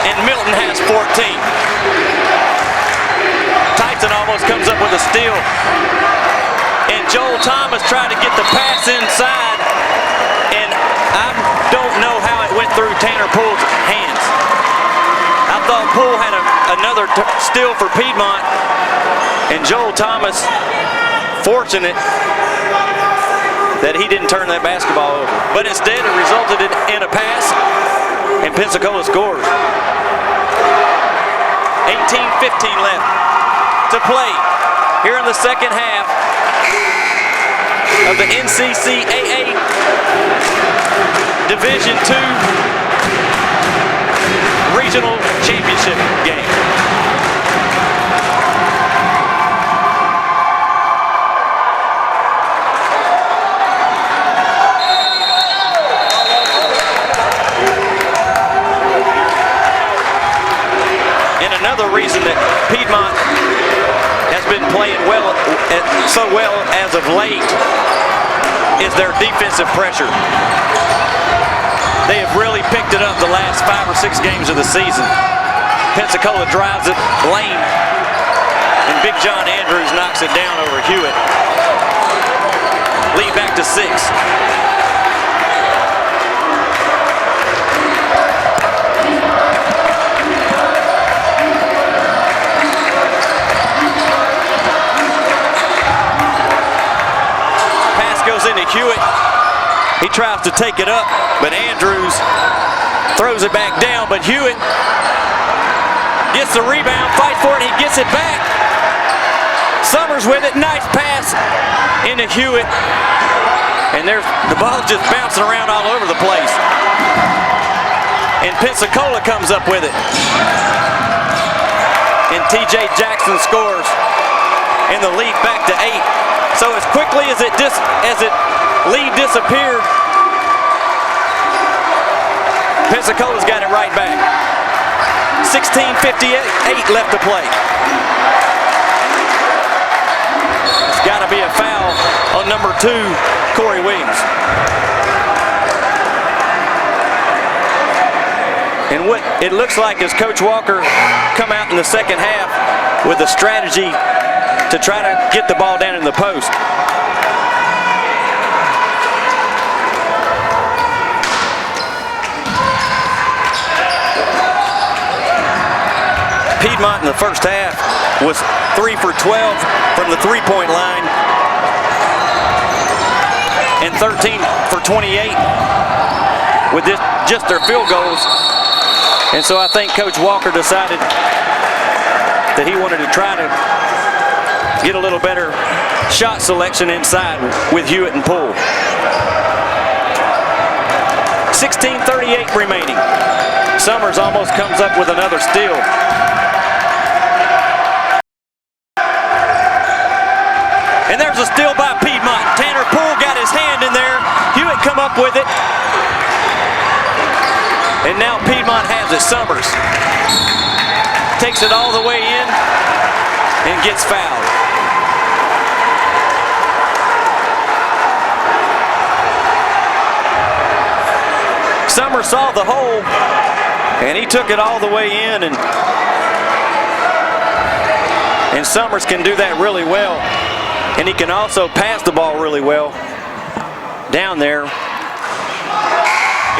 And Milton has 14. Tyson almost comes up with a steal. And Joel Thomas tried to get the pass inside, and I don't know how it went through Tanner Poole's hands. I thought Poole had another steal for Piedmont, and Joel Thomas, fortunate that he didn't turn that basketball over. But instead it resulted in a pass, and Pensacola scores. 18:15 left to play here in the second half of the NCCAA Division II Regional Championship game. reason that Piedmont has been playing so well as of late is their defensive pressure. They have really picked it up the last 5 or 6 games of the season. Pensacola drives it lane, and Big John Andrews knocks it down over Hewitt. Lead back to 6. Pass goes into Hewitt. He tries to take it up, but Andrews throws it back down, but Hewitt gets the rebound, fights for it, he gets it back. Summers with it, nice pass into Hewitt. And the ball's just bouncing around all over the place. And Pensacola comes up with it. And TJ Jackson scores. And the lead back to 8. So as quickly as it lead disappeared, Pensacola's got it right back. 16:58 left to play. It's got to be a foul on number 2, Corey Williams. And what it looks like is Coach Walker come out in the second half with a strategy to try to get the ball down in the post. Piedmont in the first half was 3 for 12 from the three-point line and 13 for 28 with just their field goals. And so I think Coach Walker decided that he wanted to try to get a little better shot selection inside with Hewitt and Poole. 16:38 remaining. Summers almost comes up with another steal. And there's a steal by Piedmont. Tanner Poole got his hand in there. Hewitt come up with it. And now Piedmont has it. Summers takes it all the way in and gets fouled. Summers saw the hole and he took it all the way in, and Summers can do that really well. And he can also pass the ball really well down there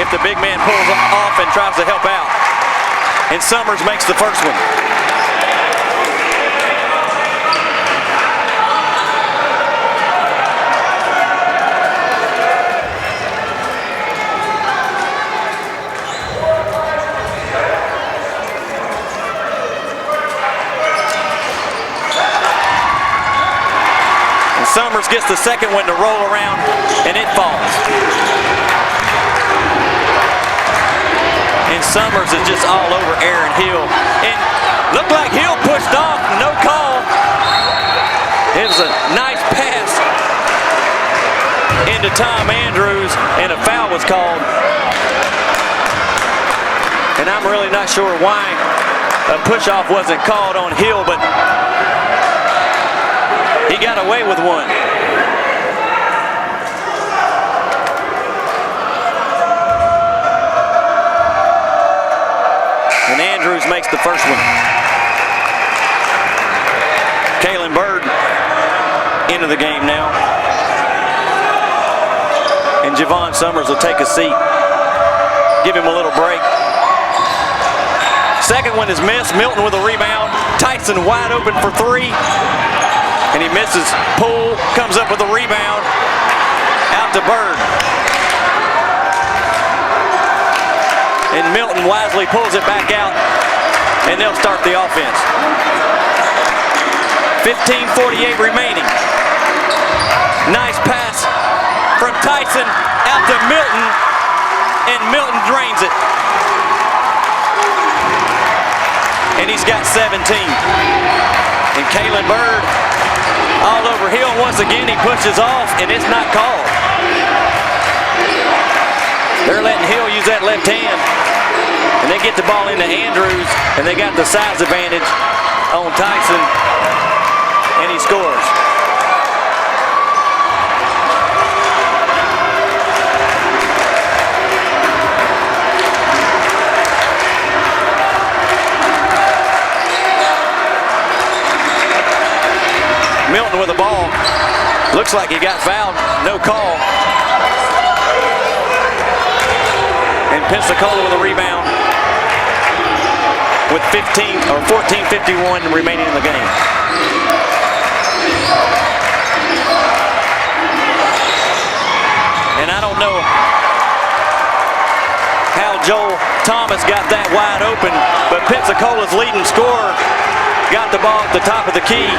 if the big man pulls off and tries to help out. And Summers makes the first one. Summers gets the second one to roll around, and it falls. And Summers is just all over Aaron Hill. And looked like Hill pushed off, no call. It was a nice pass into Tom Andrews, and a foul was called. And I'm really not sure why a push-off wasn't called on Hill, but he got away with one. And Andrews makes the first one. Kalen Bird into the game now. And Javon Summers will take a seat. Give him a little break. Second one is missed. Milton with a rebound. Tyson wide open for 3. And he misses. Poole comes up with a rebound. Out to Bird. And Milton wisely pulls it back out. And they'll start the offense. 15:48 remaining. Nice pass from Tyson out to Milton. And Milton drains it. And he's got 17. And Kalen Bird all over Hill once again. He pushes off, and it's not called. They're letting Hill use that left hand, and they get the ball into Andrews, and they got the size advantage on Tyson, and he scores. Milton with the ball. Looks like he got fouled. No call. And Pensacola with a rebound with 14:51 remaining in the game. And I don't know how Joel Thomas got that wide open, but Pensacola's leading scorer got the ball at the top of the key,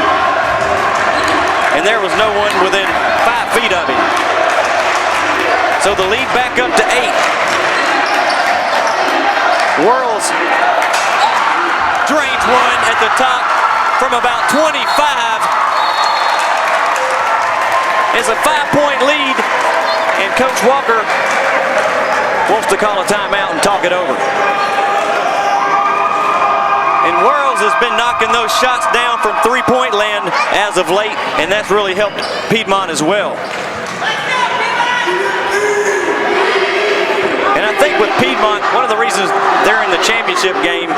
and there was no one within 5 feet of him. So the lead back up to 8. Whirls drains one at the top from about 25. It's a 5-point lead, and Coach Walker wants to call a timeout and talk it over. And Whirls has been knocking those shots down from three-point land as of late, and that's really helped Piedmont as well. And I think with Piedmont, one of the reasons they're in the championship game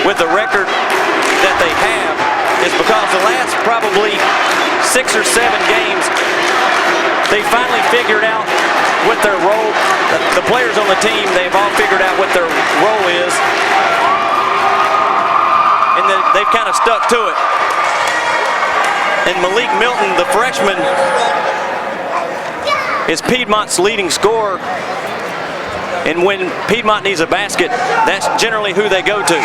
with the record that they have is because the last probably 6 or 7 games, they finally figured out what their role, the players on the team, they've all figured out what their role is. And they've kind of stuck to it. And Malik Milton, the freshman, is Piedmont's leading scorer. And when Piedmont needs a basket, that's generally who they go to.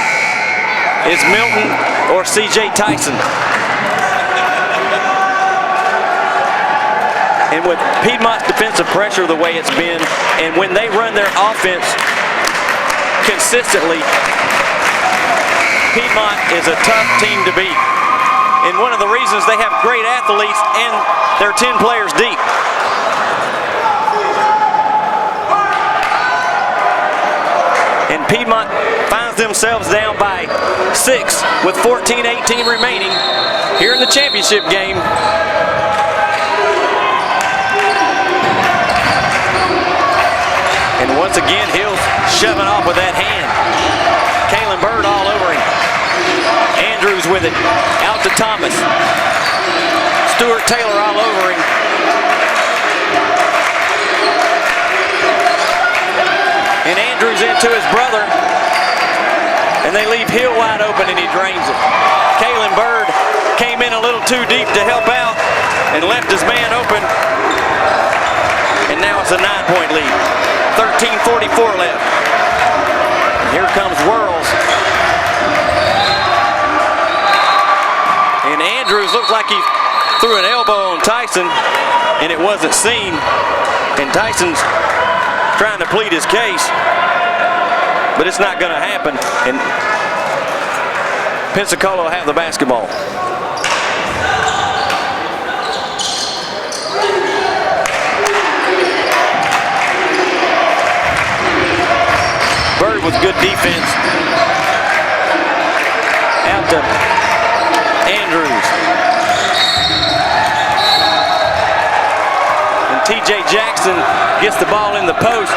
It's Milton or C.J. Tyson. And with Piedmont's defensive pressure the way it's been, and when they run their offense consistently, Piedmont is a tough team to beat. And one of the reasons they have great athletes, and they're 10 players deep. And Piedmont finds themselves down by 6 with 14:18 remaining here in the championship game. And once again, Hill's shoving off with that hand. Kalen Bird all over him. Andrews with it, out to Thomas. Stuart Taylor all over him. And Andrews into his brother. And they leave Hill wide open, and he drains it. Kalen Bird came in a little too deep to help out and left his man open. And now it's a 9-point lead. 13:44 left. And here comes Whirls. And Andrews looked like he threw an elbow on Tyson, and it wasn't seen. And Tyson's trying to plead his case, but it's not going to happen. And Pensacola will have the basketball. Bird with good defense. Out to Andrews. And T.J. Jackson gets the ball in the post.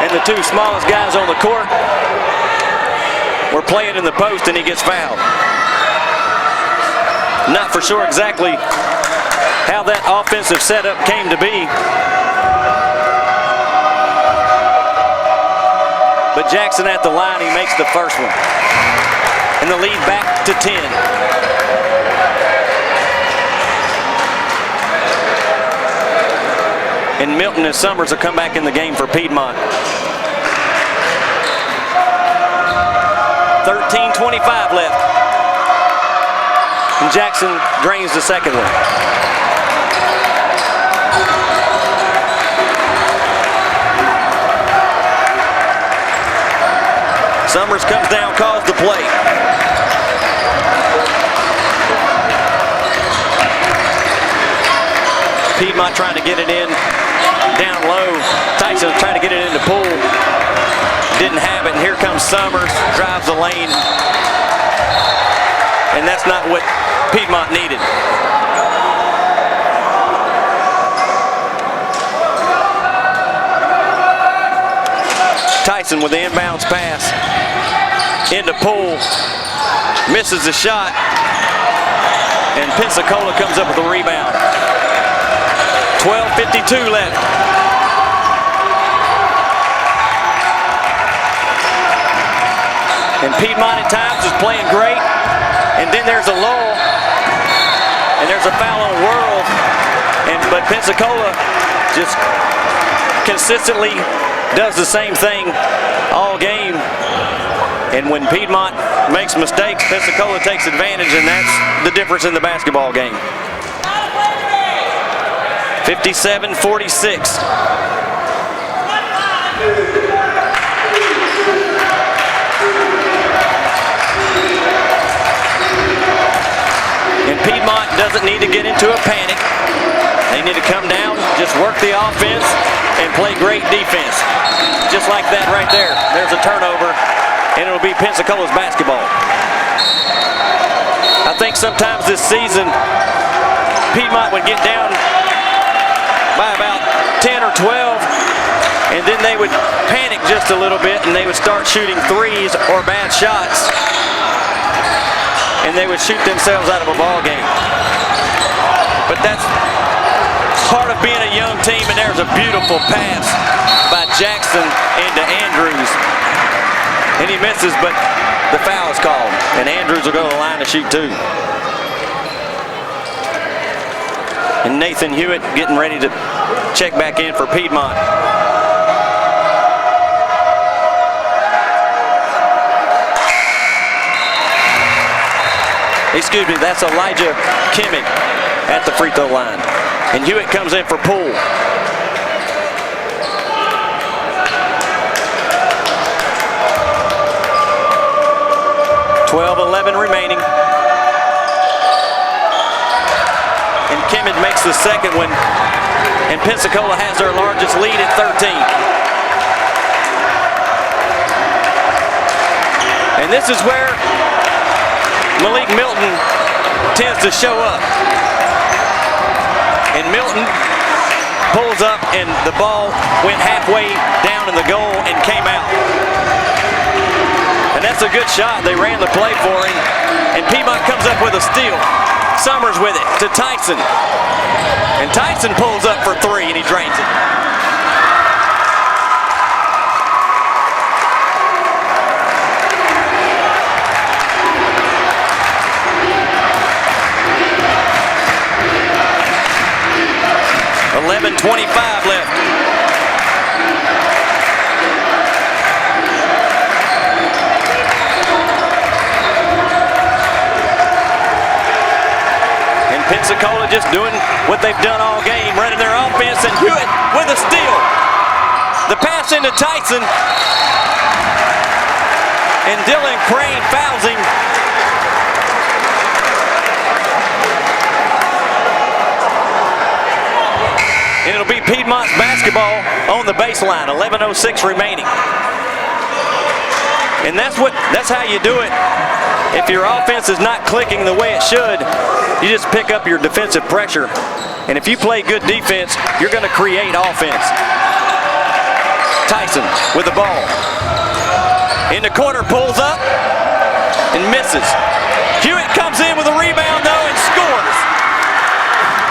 And the 2 smallest guys on the court were playing in the post, and he gets fouled. Not for sure exactly how that offensive setup came to be. But Jackson at the line, he makes the first one. And the lead back to 10. And Milton and Summers will come back in the game for Piedmont. 13:25 left. And Jackson drains the second one. Summers comes down, calls the play. Piedmont trying to get it in down low. Tyson trying to get it into Poole. Didn't have it, and here comes Summers, drives the lane. And that's not what Piedmont needed. Tyson with the inbounds pass into Poole, misses the shot, and Pensacola comes up with a rebound. 12:52 left. And Piedmont at times is playing great, and then there's a lull, and there's a foul on World, but Pensacola just consistently does the same thing all game. And when Piedmont makes mistakes, Pensacola takes advantage, and that's the difference in the basketball game. 57-46. And Piedmont doesn't need to get into a panic. They need to come down, just work the offense, and play great defense. Just like that right there. There's a turnover, and it'll be Pensacola's basketball. I think sometimes this season, Piedmont would get down by about 10 or 12, and then they would panic just a little bit, and they would start shooting threes or bad shots, and they would shoot themselves out of a ball game. But that's part of being a young team, and there's a beautiful pass by Jackson into Andrews. And he misses, but the foul is called, and Andrews will go to the line to shoot two. And Nathan Hewitt getting ready to check back in for Piedmont. Excuse me, that's Elijah Kimmick at the free throw line. And Hewitt comes in for Poole. .11 remaining. And Kimmick makes the second one. And Pensacola has their largest lead at 13. And this is where Malik Milton tends to show up. And Milton pulls up, and the ball went halfway down in the goal and came out. And that's a good shot. They ran the play for him. And Piedmont comes up with a steal. Summers with it to Tyson. And Tyson pulls up for three, and he drains it. .25 left. And Pensacola just doing what they've done all game, running their offense, and Hewitt with a steal. The pass into Tyson, and Dylan Crane fouls him. And it'll be Piedmont's basketball on the baseline, 11:06 remaining. And that's how you do it. If your offense is not clicking the way it should, you just pick up your defensive pressure. And if you play good defense, you're going to create offense. Tyson with the ball. In the corner, pulls up and misses. Hewitt comes in with a rebound though and scores.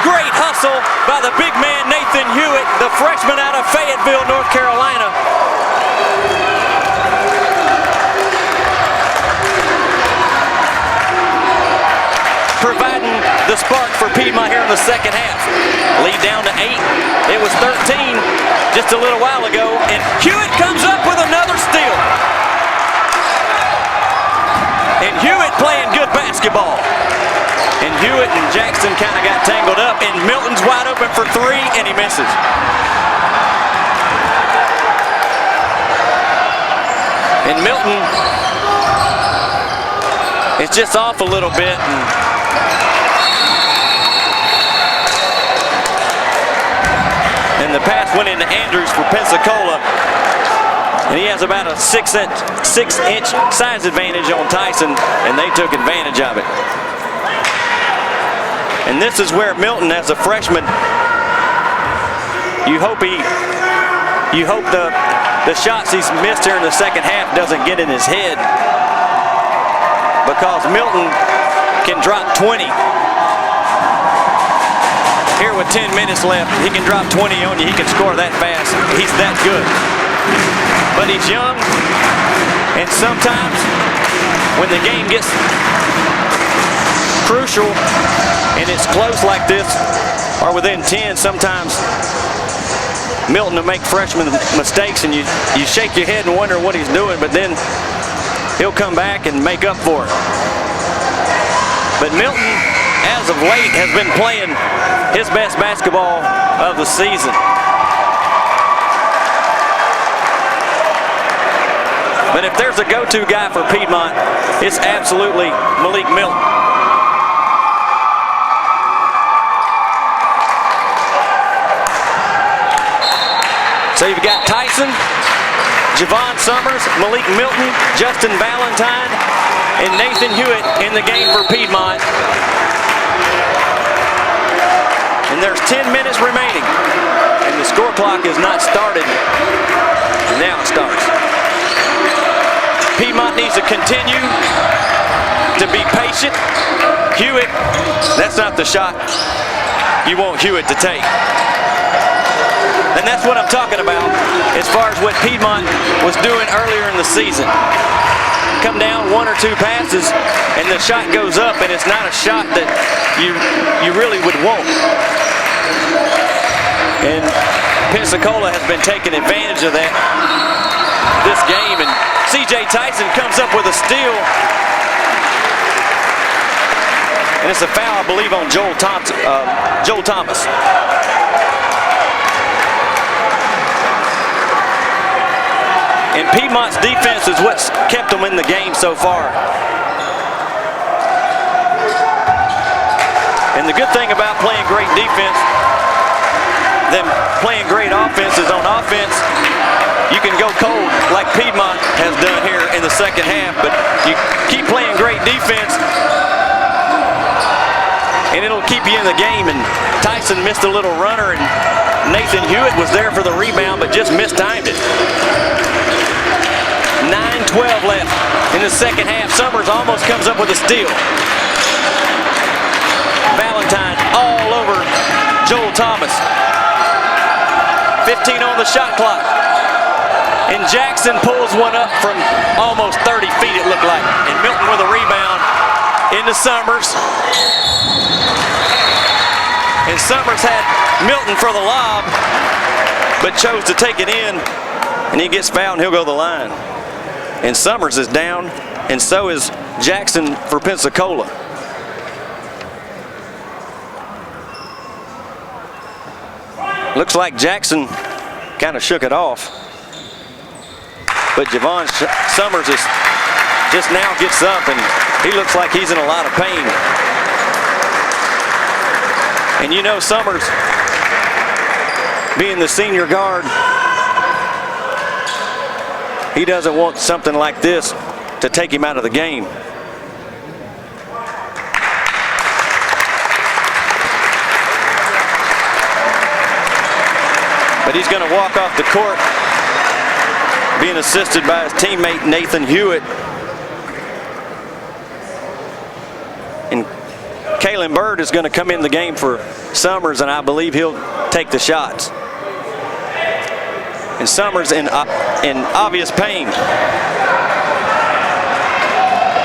Great hustle by the big man Nathan Hewitt, the freshman out of Fayetteville, North Carolina. Providing the spark for Piedmont here in the second half. Lead down to 8. It was 13 just a little while ago, and Hewitt comes up with another steal. And Hewitt playing good basketball. And Hewitt and Jackson kind of got tangled up, and Milton's wide open for three, and he misses. And Milton is just off a little bit. And And the pass went into Andrews for Pensacola. And he has about a 6-inch size advantage on Tyson, and they took advantage of it. And this is where Milton, as a freshman, you hope the shots he's missed here in the second half doesn't get in his head, because Milton can drop 20. Here with 10 minutes left, he can drop 20 on you. He can score that fast. He's that good. But he's young, and sometimes when the game gets crucial and it's close like this, or within 10, sometimes Milton will make freshman mistakes, and you shake your head and wonder what he's doing, but then he'll come back and make up for it. But Milton, as of late, has been playing his best basketball of the season. But if there's a go-to guy for Piedmont, it's absolutely Malik Milton. So you've got Tyson, Javon Summers, Malik Milton, Justin Valentine, and Nathan Hewitt in the game for Piedmont. And there's 10 minutes remaining, and the score clock is not started. Now it starts. Piedmont needs to continue to be patient. Hewitt, that's not the shot you want Hewitt to take. And that's what I'm talking about as far as what Piedmont was doing earlier in the season. Come down 1 or 2 passes, and the shot goes up, and it's not a shot that you really would want. And Pensacola has been taking advantage of that this game, and C.J. Tyson comes up with a steal. And it's a foul, I believe, on Joel Thomas. And Piedmont's defense is what's kept them in the game so far. And the good thing about playing great defense than playing great offense is on offense, you can go cold like Piedmont has done here in the second half, but you keep playing great defense and it'll keep you in the game. And Tyson missed a little runner, and Nathan Hewitt was there for the rebound but just mistimed it. 9:12 left in the second half. Summers almost comes up with a steal. Valentine all over Joel Thomas. 15 on the shot clock. And Jackson pulls one up from almost 30 feet, it looked like. And Milton with a rebound into Summers. And Summers had Milton for the lob, but chose to take it in. And he gets fouled, and he'll go to the line. And Summers is down, and so is Jackson for Pensacola. Looks like Jackson kind of shook it off. But Javon Summers is just now gets up, and he looks like he's in a lot of pain. And you know, Summers, being the senior guard, he doesn't want something like this to take him out of the game. But he's going to walk off the court, being assisted by his teammate Nathan Hewitt. And Kalen Bird is going to come in the game for Summers, and I believe he'll take the shots. And Summers in obvious pain.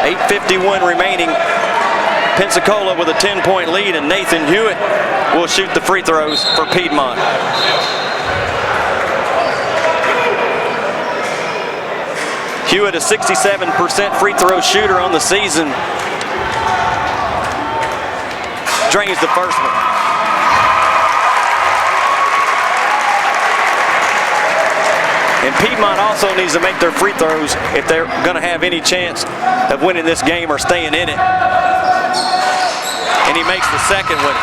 8:51 remaining. Pensacola with a 10-point lead, and Nathan Hewitt will shoot the free throws for Piedmont. Hewitt, a 67% free throw shooter on the season. Drains the first one. And Piedmont also needs to make their free throws if they're going to have any chance of winning this game or staying in it. And he makes the second one.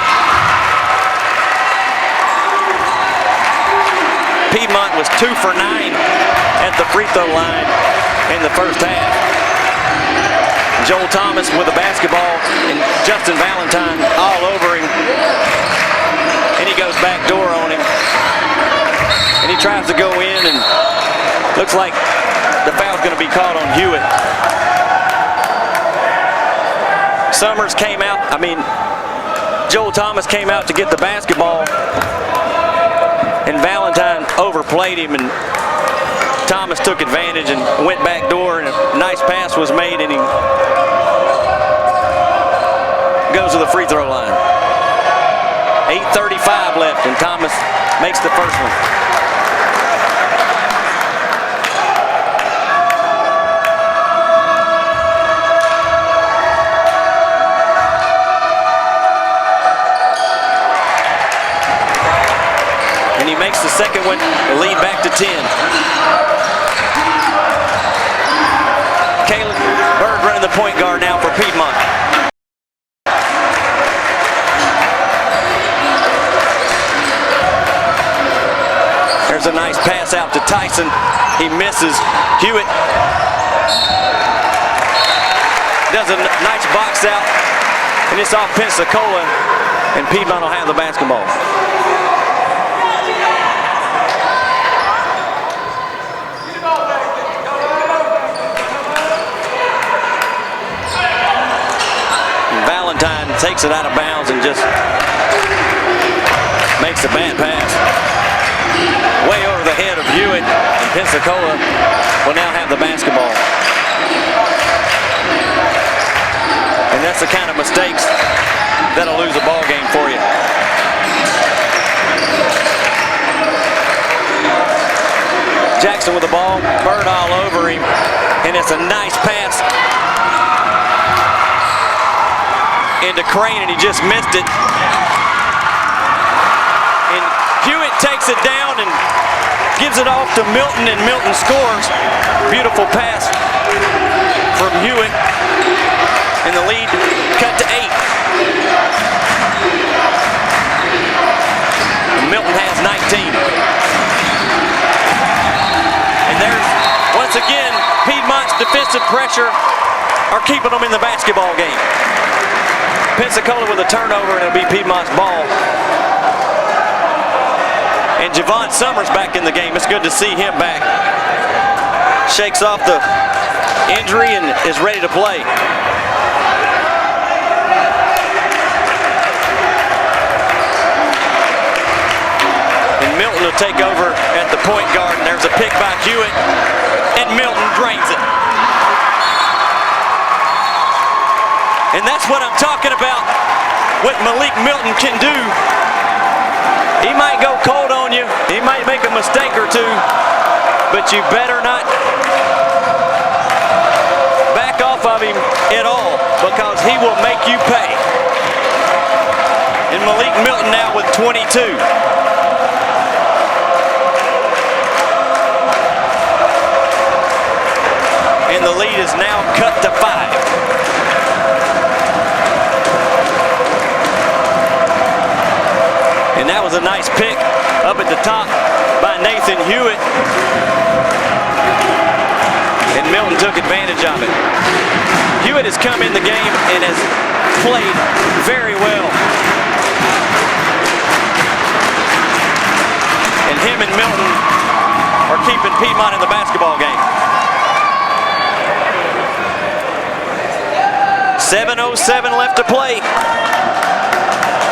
Piedmont was 2 for 9 at the free throw line in the first half. Joel Thomas with the basketball and Justin Valentine all over him. And he goes back door on him. And he tries to go in, and looks like the foul's going to be called on Hewitt. Summers came out, Joel Thomas came out to get the basketball, and Valentine overplayed him, and Thomas took advantage and went back door, and a nice pass was made, and he goes to the free throw line. 8:35 left, and Thomas makes the first one. And he makes the second one, the lead back to 10. Caleb Bird running the point guard now for Piedmont. There's a nice pass out to Tyson. He misses. Hewitt does a nice box out, and it's off Pensacola, and Piedmont will have the basketball. And Valentine takes it out of bounds and just makes a bad pass. Way over the head of Hewitt, and Pensacola will now have the basketball. And that's the kind of mistakes that'll lose a ball game for you. Jackson with the ball, Bird all over him, and it's a nice pass into Crane, and he just missed it. And Hewitt takes it down and gives it off to Milton, and Milton scores. Beautiful pass from Hewitt, and the lead cut to 8. And Milton has 19. And there's, once again, Piedmont's defensive pressure are keeping them in the basketball game. Pensacola with a turnover, and it'll be Piedmont's ball. And Javon Summers back in the game. It's good to see him back. Shakes off the injury and is ready to play. And Milton will take over at the point guard, and there's a pick by Hewitt, and Milton drains it. And that's what I'm talking about, what Malik Milton can do. He might go cold on you, he might make a mistake or two, but you better not back off of him at all, because he will make you pay. And Malik Milton now with 22. And the lead is now cut to 5. And that was a nice pick up at the top by Nathan Hewitt. And Milton took advantage of it. Hewitt has come in the game and has played very well. And him and Milton are keeping Piedmont in the basketball game. 7:07 left to play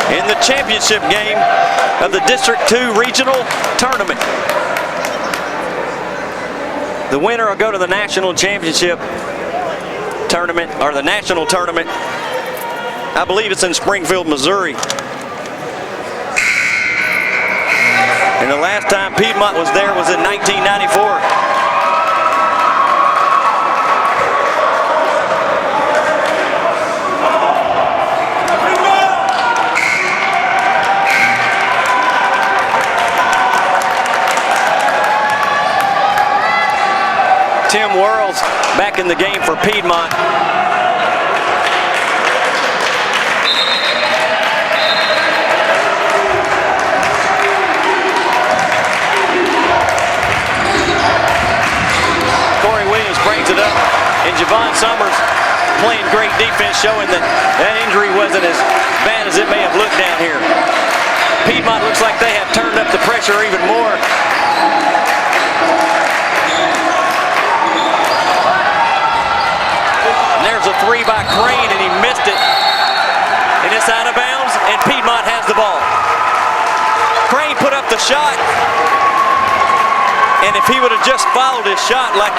in the championship game of the District 2 Regional Tournament. The winner will go to the National Championship Tournament, or the National Tournament. I believe it's in Springfield, Missouri. And the last time Piedmont was there was in 1994. Tim Worrells back in the game for Piedmont. And Javon Summers playing great defense, showing that that injury wasn't as bad as it may have looked down here. Piedmont looks like they have turned up the pressure even more. And there's a three by Crane, and he missed it. And it's out of bounds, and Piedmont has the ball. Crane put up the shot, and if he would have just followed his shot like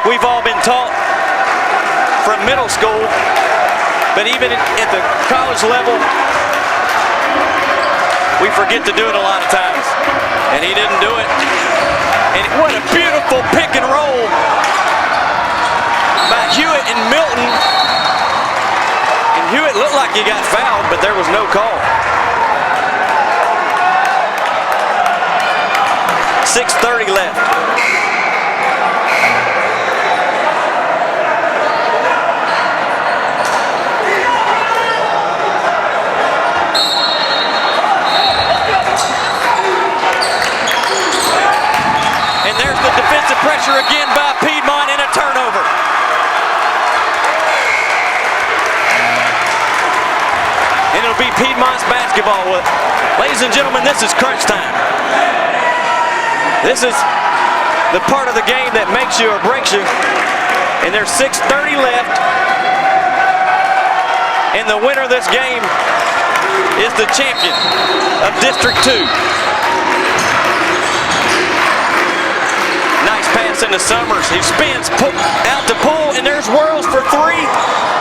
we've all been taught from middle school, but even at the college level, we forget to do it a lot of times, and he didn't do it. And what a beautiful pick and roll by Hewitt and Milton. And Hewitt looked like he got fouled, but there was no call. 6:30 left. And there's the defensive pressure again by Piedmont and a turnover. And it'll be Piedmont's basketball. Ladies and gentlemen, this is crunch time. This is the part of the game that makes you or breaks you. And there's 6:30 left. And the winner of this game is the champion of District 2. Nice pass into Summers. He spins out to Poole, and there's Whirls for three,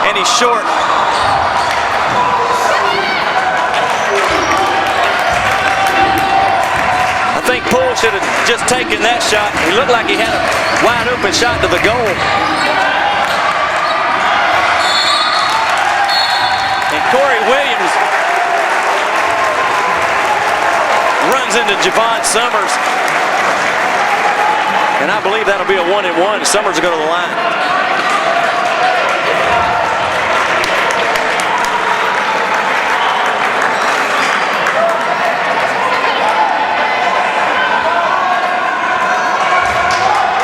and he's short. I think Poole should have just taken that shot. He looked like he had a wide open shot to the goal. And Corey Williams runs into Javon Summers. And I believe that'll be a 1-and-1. Summers will go to the line.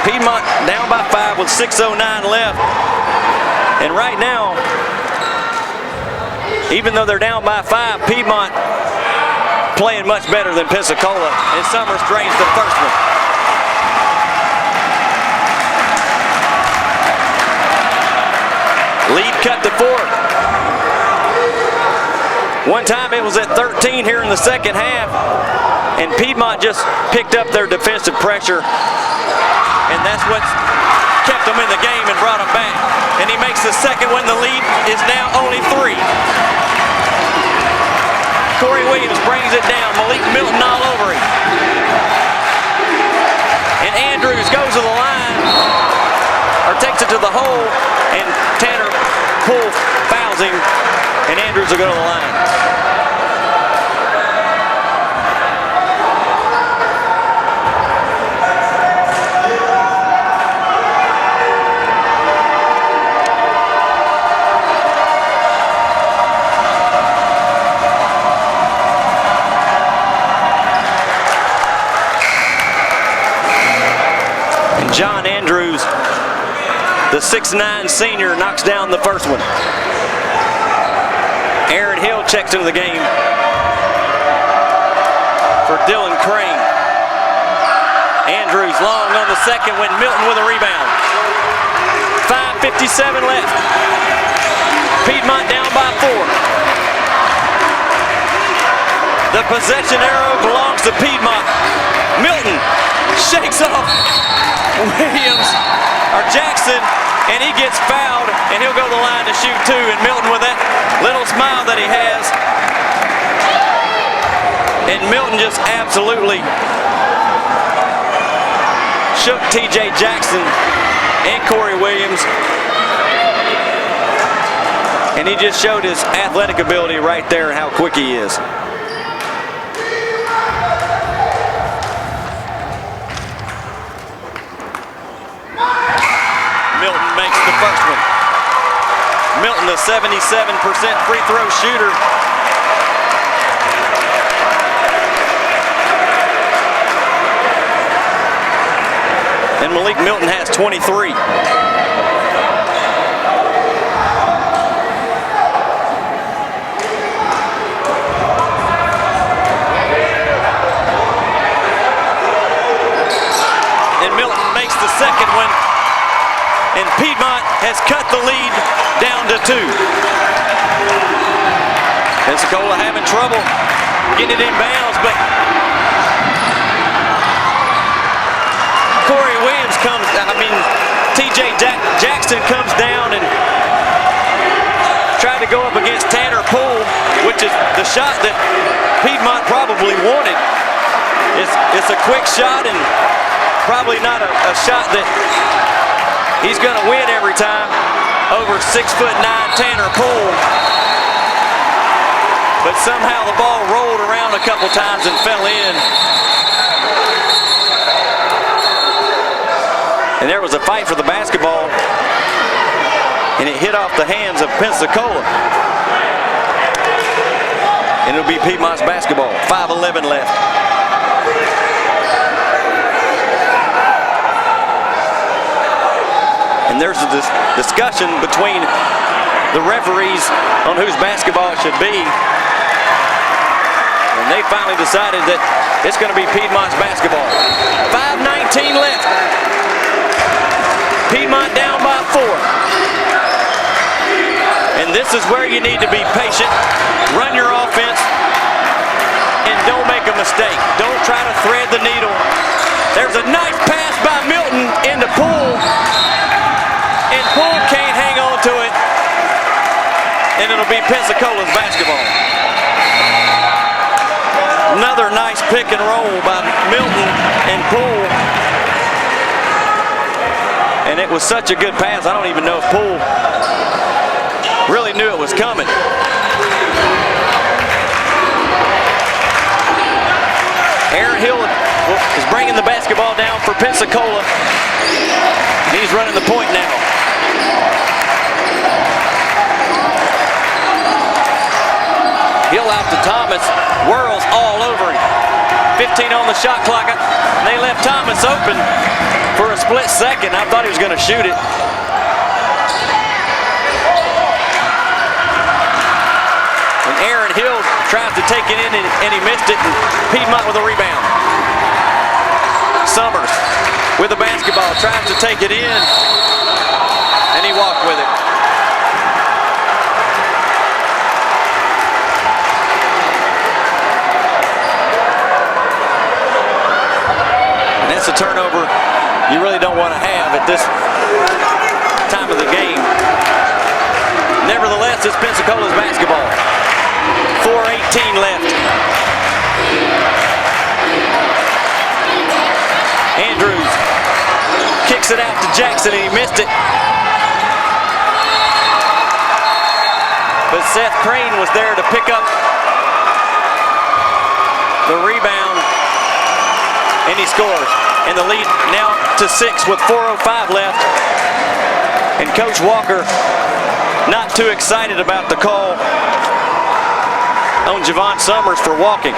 Piedmont down by 5 with 6:09 left. And right now, even though they're down by 5, Piedmont playing much better than Pensacola. And Summers drains the first one. Lead cut to 4. One time it was at 13 here in the second half, and Piedmont just picked up their defensive pressure, and that's what kept them in the game and brought them back. And he makes the second one. The lead is now only 3. Corey Williams brings it down. Malik Milton all over him. And Andrews goes to the line, or takes it to the hole, and Tanner Poole fouls him, and Andrews will go to the line. And John Andrews, the 6'9" senior, knocks down the first one. Aaron Hill checks into the game for Dylan Crane. Andrews long on the second when Milton with a rebound. 5:57 left. Piedmont down by 4. The possession arrow belongs to Piedmont. Milton shakes off Williams, or Jackson, and he gets fouled, and he'll go to the line to shoot 2. And Milton, with that little smile that he has, and Milton just absolutely shook TJ Jackson and Corey Williams, and he just showed his athletic ability right there and how quick he is. Milton makes the first one. Milton, a 77% free throw shooter. And Malik Milton has 23. makes the second one, and Piedmont has cut the lead down to 2. Pensacola having trouble getting it in bounds, but TJ Jackson comes down and tried to go up against Tanner Poole, which is the shot that Piedmont probably wanted. It's a quick shot and probably not a shot that he's going to win every time over 6'9" Tanner Poole. But somehow the ball rolled around a couple times and fell in. And there was a fight for the basketball, and it hit off the hands of Pensacola. And it'll be Piedmont's basketball. 5:11 left. And there's a discussion between the referees on whose basketball it should be. And they finally decided that it's going to be Piedmont's basketball. 5:19 left. Piedmont down by 4. And this is where you need to be patient, run your offense, and don't make a mistake. Don't try to thread the needle. There's a nice pass by Milton into Poole, and Poole can't hang on to it, and it'll be Pensacola's basketball. Another nice pick and roll by Milton and Poole. And it was such a good pass, I don't even know if Poole really knew it was coming. Aaron Hill is bringing the basketball down for Pensacola. He's running the point now. Hill out to Thomas, whirls all over him. 15 on the shot clock. They left Thomas open for a split second. I thought he was going to shoot it. And Aaron Hill tries to take it in and he missed it. And Piedmont with a rebound. Summers with the basketball, tries to take it in, and he walked with it. That's a turnover you really don't want to have at this time of the game. Nevertheless, it's Pensacola's basketball. 4:18 left. Andrews kicks it out to Jackson, and he missed it. But Seth Crane was there to pick up the rebound, and he scores. And the lead now to 6 with 4:05 left. And Coach Walker not too excited about the call on Javon Summers for walking.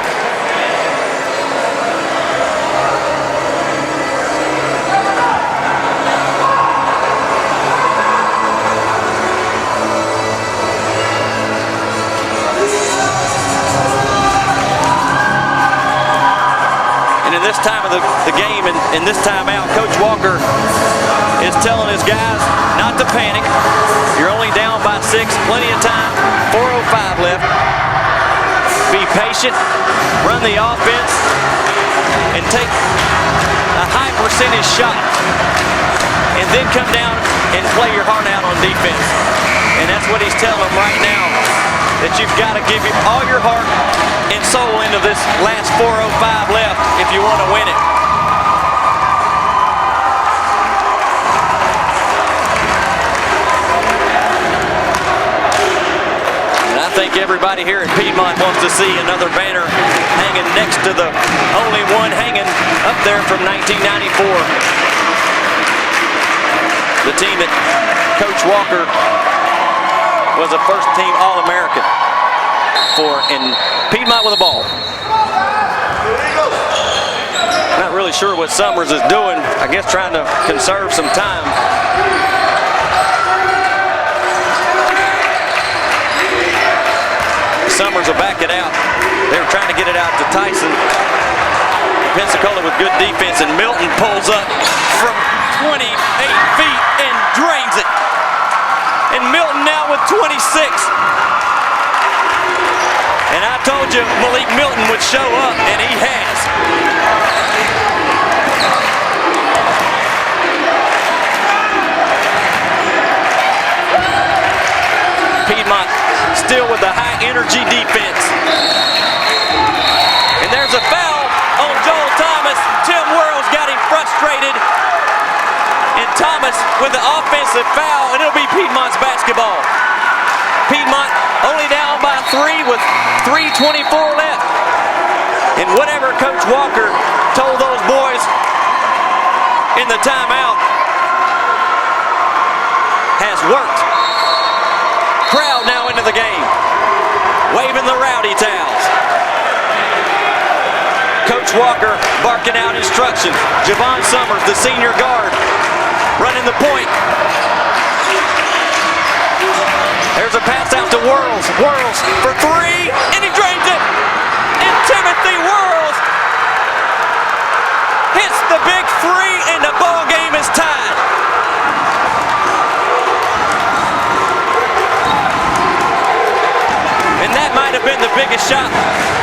And in this time of the game and in this timeout, Coach Walker is telling his guys not to panic. You're only down by 6, plenty of time, 4:05 left. Be patient, run the offense, and take a high percentage shot. And then come down and play your heart out on defense. And that's what he's telling them right now, that you've got to give all your heart and soul into this last 4:05 left if you want to win it. And I think everybody here at Piedmont wants to see another banner hanging next to the only one hanging up there from 1994. The team that Coach Walker was a first-team All-American for, and Piedmont with the ball. Not really sure what Summers is doing. I guess trying to conserve some time. Summers will back it out. They were trying to get it out to Tyson. Pensacola with good defense, and Milton pulls up from 28 feet and drains it. And Milton now with 26. And I told you Malik Milton would show up, and he has. Piedmont still with the high energy defense. And there's a foul on Joel Thomas. Tim Worrell's got him frustrated. And Thomas with the offensive foul, and it'll be Piedmont's basketball. Piedmont only down by 3 with 3:24 left. And whatever Coach Walker told those boys in the timeout has worked. Crowd now into the game, waving the rowdy towels. Coach Walker barking out instructions. Javon Summers, the senior guard, running the point. There's a pass out to Worrells. Worrells for 3, and he drains it. And Timothy Worrells hits the big 3, and the ball game is tied. And that might have been the biggest shot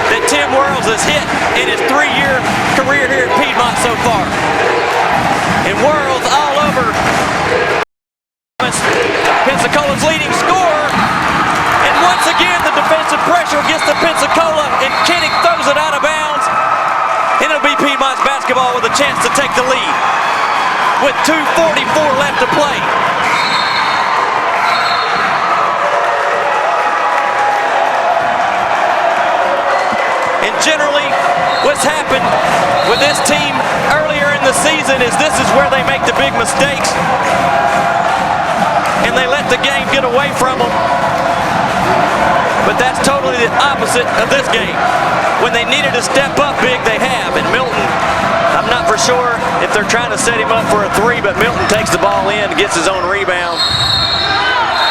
that Tim Worrells has hit in his 3-year career here at Piedmont so far. And Worrells all over Pensacola's leading scorer. And once again, the defensive pressure gets to Pensacola, and Kinnick throws it out of bounds. And it'll be Piedmont's basketball with a chance to take the lead with 2:44 left to play. And generally, what's happened with this team earlier in the season is this is where they make the big mistakes. And they let the game get away from them. But that's totally the opposite of this game. When they needed to step up big, they have. And Milton, I'm not for sure if they're trying to set him up for a 3, but Milton takes the ball in, gets his own rebound.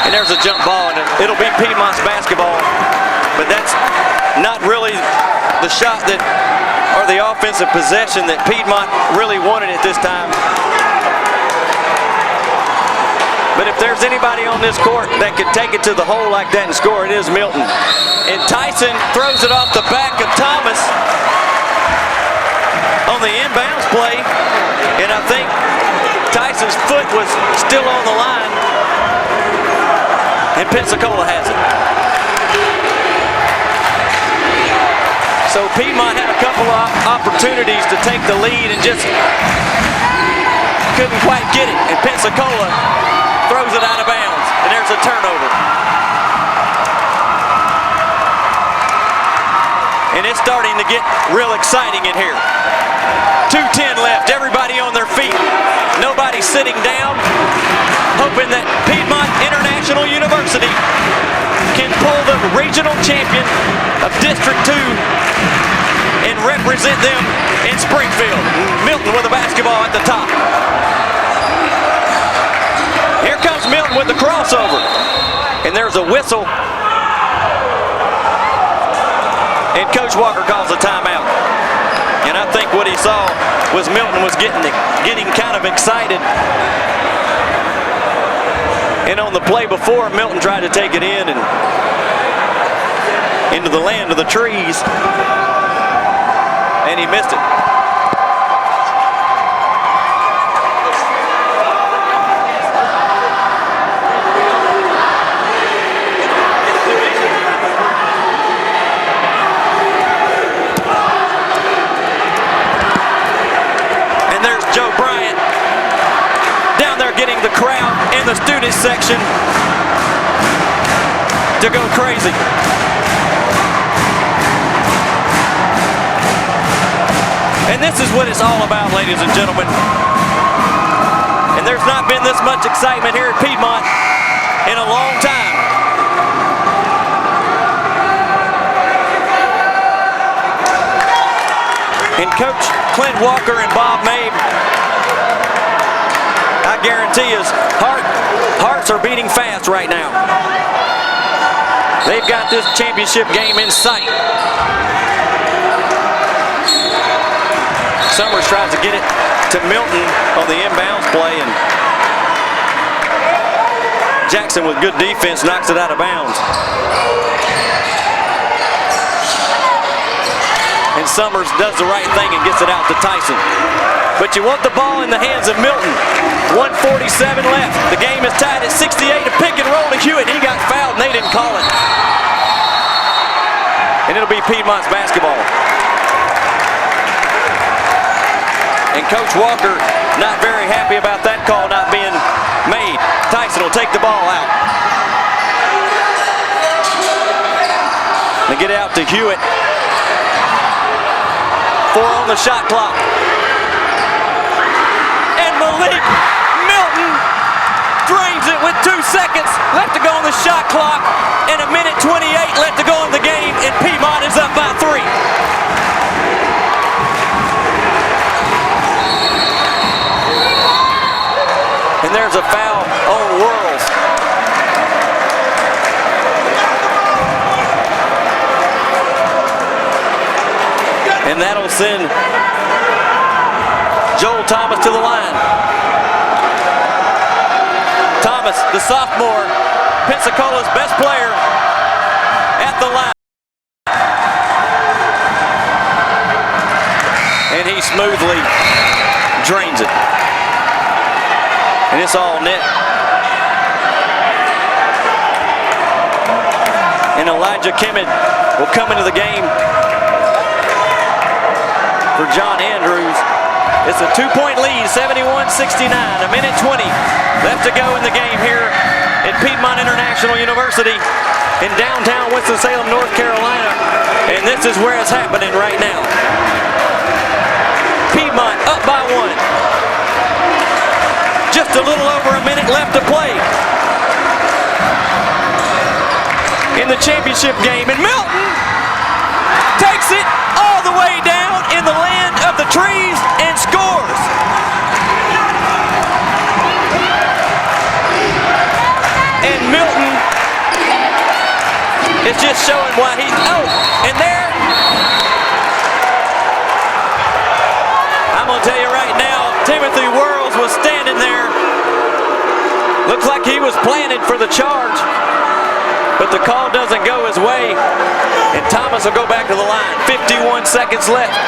And there's a jump ball, and it'll be Piedmont's basketball. But that's not really the shot that, or the offensive possession that Piedmont really wanted at this time. But if there's anybody on this court that could take it to the hole like that and score, it is Milton. And Tyson throws it off the back of Thomas on the inbounds play. And I think Tyson's foot was still on the line. And Pensacola has it. So Piedmont had a couple of opportunities to take the lead and just couldn't quite get it. And Pensacola throws it out of bounds, and there's a turnover. And it's starting to get real exciting in here. 2:10 left, everybody on their feet. Nobody sitting down, hoping that Piedmont International University can pull the regional champion of District 2 and represent them in Springfield. Milton with the basketball at the top. Here comes Milton with the crossover. And there's a whistle. And Coach Walker calls a timeout. And I think what he saw was Milton was getting kind of excited. And on the play before, Milton tried to take it in and into the land of the trees. And he missed it. Joe Bryant down there getting the crowd in the student section to go crazy. And this is what it's all about, ladies and gentlemen. And there's not been this much excitement here at Piedmont in a long time. And Coach Clint Walker and Bob Mabe, I guarantee his hearts are beating fast right now. They've got this championship game in sight. Summers tries to get it to Milton on the inbounds play, and Jackson with good defense knocks it out of bounds. And Summers does the right thing and gets it out to Tyson. But you want the ball in the hands of Milton. 1:47 left. The game is tied at 68. A pick and roll to Hewitt. He got fouled and they didn't call it. And it'll be Piedmont's basketball. And Coach Walker not very happy about that call not being made. Tyson will take the ball out. They get it out to Hewitt. 4 on the shot clock. And Malik Milton drains it with 2 seconds left to go on the shot clock and 1:28 left to go in the game, and Piedmont is up by 3. And there's a foul on Worrells. And that'll send Joel Thomas to the line. Thomas, the sophomore, Pensacola's best player, at the line. And he smoothly drains it. And it's all net. And Elijah Kimmon will come into the game for John Andrews. It's a 2-point lead, 71-69, 1:20 left to go in the game here at Piedmont International University in downtown Winston-Salem, North Carolina. And this is where it's happening right now. Piedmont up by 1. Just a little over a minute left to play in the championship game. And Milton takes it all the way down in the land of the trees and scores. And Milton is just showing why he's, and there, I'm gonna tell you right now, Timothy Worrells was standing there. Looks like he was planted for the charge, but the call doesn't go his way, and Thomas will go back to the line. 51 seconds left.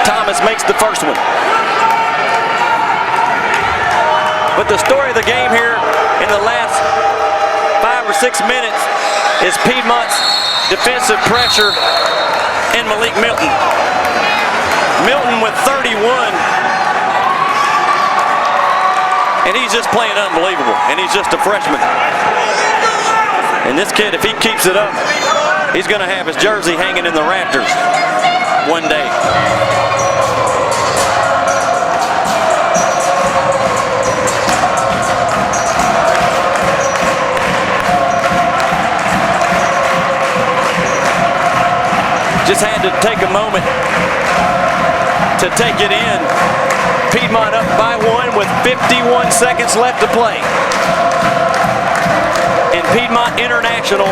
Thomas makes the first one. But the story of the game here in the last 5 or 6 minutes is Piedmont's defensive pressure and Malik Milton. Milton with 31. And he's just playing unbelievable. And he's just a freshman. And this kid, if he keeps it up, he's going to have his jersey hanging in the rafters one day. Just had to take a moment to take it in. Piedmont up by 1 with 51 seconds left to play. And Piedmont International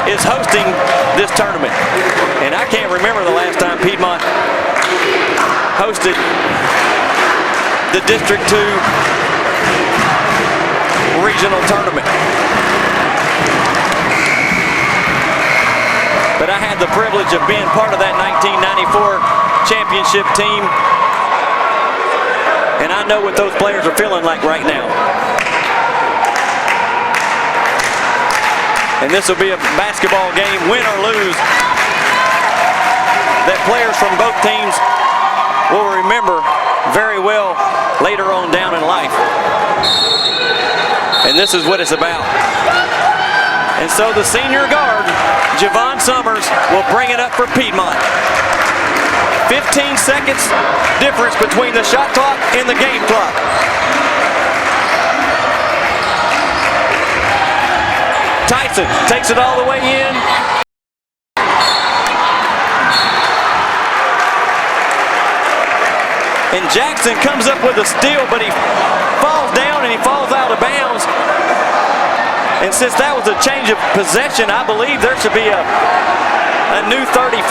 is hosting this tournament. And I can't remember the last time Piedmont hosted the District 2 regional tournament. But I had the privilege of being part of that 1994 championship team. And I know what those players are feeling like right now. And this will be a basketball game, win or lose, that players from both teams will remember very well later on down in life. And this is what it's about. And so the senior guard, Javon Summers, will bring it up for Piedmont. 15 seconds difference between the shot clock and the game clock. Tyson takes it all the way in. And Jackson comes up with a steal, but he falls down and he falls out of bounds. And since that was a change of possession, I believe there should be a new 35.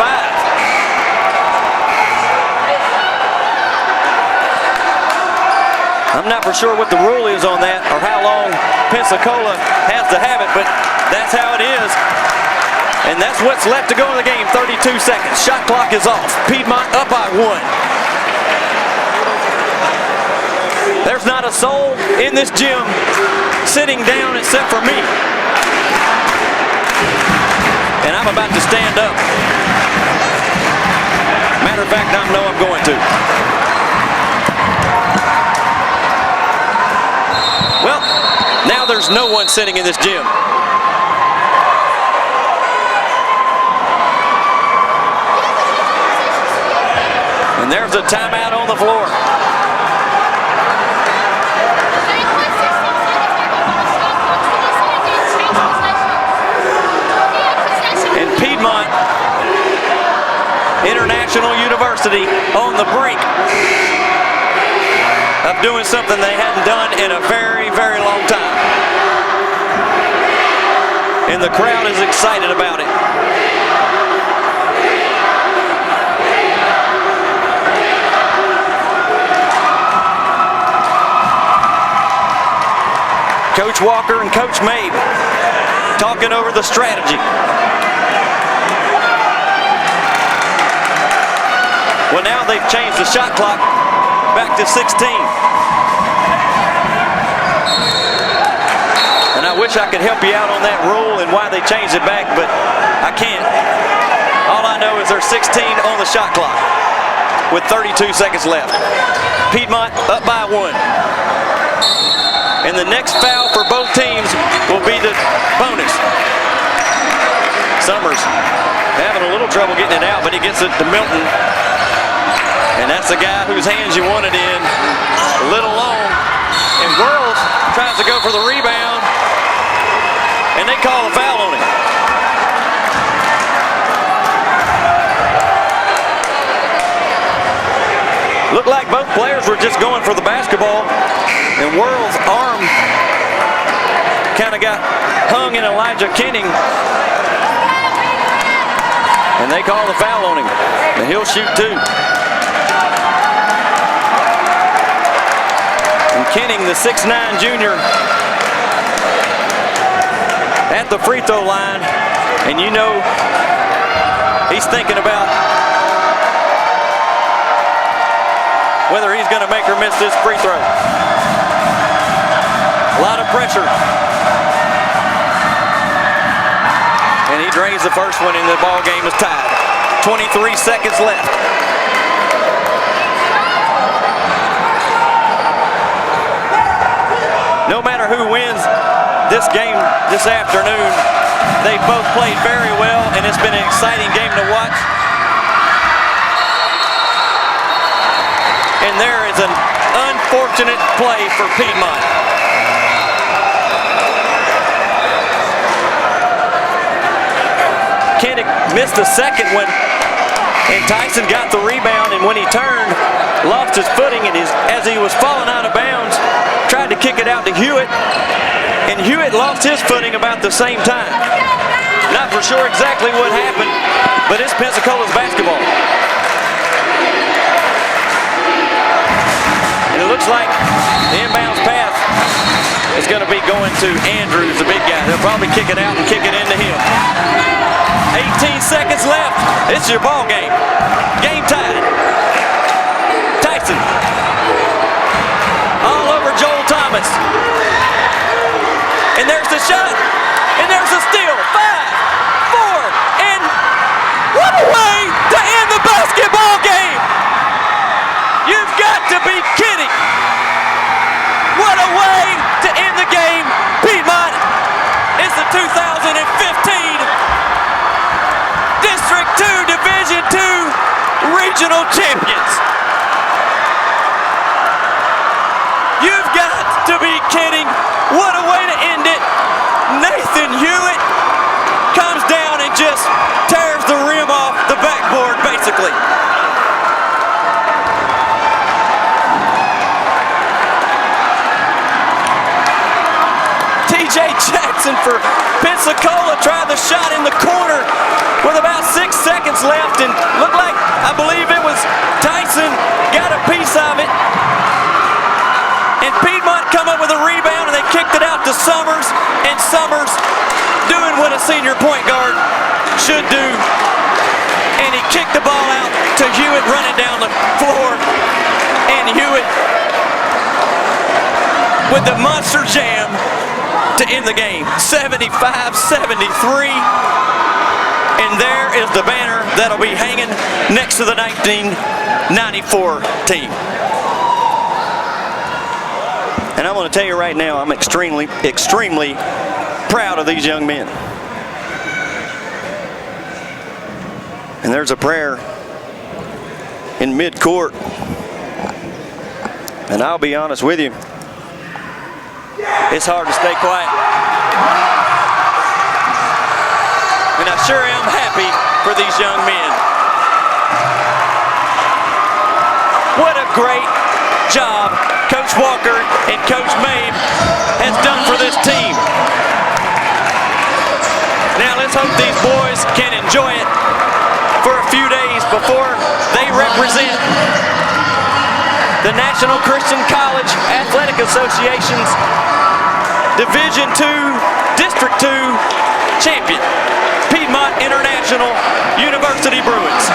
I'm not for sure what the rule is on that or how long Pensacola has to have it, but that's how it is. And that's what's left to go in the game, 32 seconds. Shot clock is off. Piedmont up by 1. There's not a soul in this gym sitting down except for me. And I'm about to stand up. Matter of fact, I know I'm going to. Well, now there's no one sitting in this gym. And there's a timeout on the floor. And Piedmont International University on the brink of doing something they hadn't done in a very, very long time. And the crowd is excited about it. Coach Walker and Coach Mabe talking over the strategy. Well, now they've changed the shot clock back to 16. And I wish I could help you out on that rule and why they changed it back, but I can't. All I know is there's 16 on the shot clock with 32 seconds left. Piedmont up by 1. And the next foul for both teams will be the bonus. Summers having a little trouble getting it out, but he gets it to Milton. And that's the guy whose hands you want it in. A little long. And Worrells tries to go for the rebound. And they call a foul on him. Looked like both players were just going for the basketball. And Worrells' arm kind of got hung in Elijah Kenning. And they call the foul on him. And he'll shoot 2. And Kenning, the 6'9" junior, at the free throw line. And you know he's thinking about whether he's going to make or miss this free throw. A lot of pressure. And he drains the first one and the ball game is tied. 23 seconds left. No matter who wins this game this afternoon, they both played very well and it's been an exciting game to watch. And there is an unfortunate play for Piedmont. Kennick missed the second one, and Tyson got the rebound, and when he turned, lost his footing, and as he was falling out of bounds, tried to kick it out to Hewitt, and Hewitt lost his footing about the same time. Not for sure exactly what happened, but it's Pensacola's basketball. And it looks like the inbounds pass is going to be going to Andrews, the big guy. They'll probably kick it out and kick it into him. 18 seconds left. It's your ball game. Game tied. Tyson. All over Joel Thomas. And there's the shot. And there's the steal. 5, 4, and what a way to end the basketball game. You've got to be kidding. What a way to end the game. Piedmont is the 2015 District 2 Division II Regional Champions. You've got to be kidding. What a way to end it. Nathan Hewitt C.J. Jackson for Pensacola tried the shot in the corner with about 6 seconds left, and looked like, I believe it was Tyson got a piece of it. And Piedmont come up with a rebound, and they kicked it out to Summers, and Summers doing what a senior point guard should do. And he kicked the ball out to Hewitt running down the floor, and Hewitt with the monster jam to end the game, 75-73. And there is the banner that'll be hanging next to the 1994 team. And I'm going to tell you right now, I'm extremely proud of these young men. And there's a prayer in mid-court. And I'll be honest with you, it's hard to stay quiet. And I sure am happy for these young men. What a great job Coach Walker and Coach Mabe has done for this team. Now let's hope these boys can enjoy it for a few days before they represent the National Christian College Athletic Association's Division II, District II champion, Piedmont International University Bruins.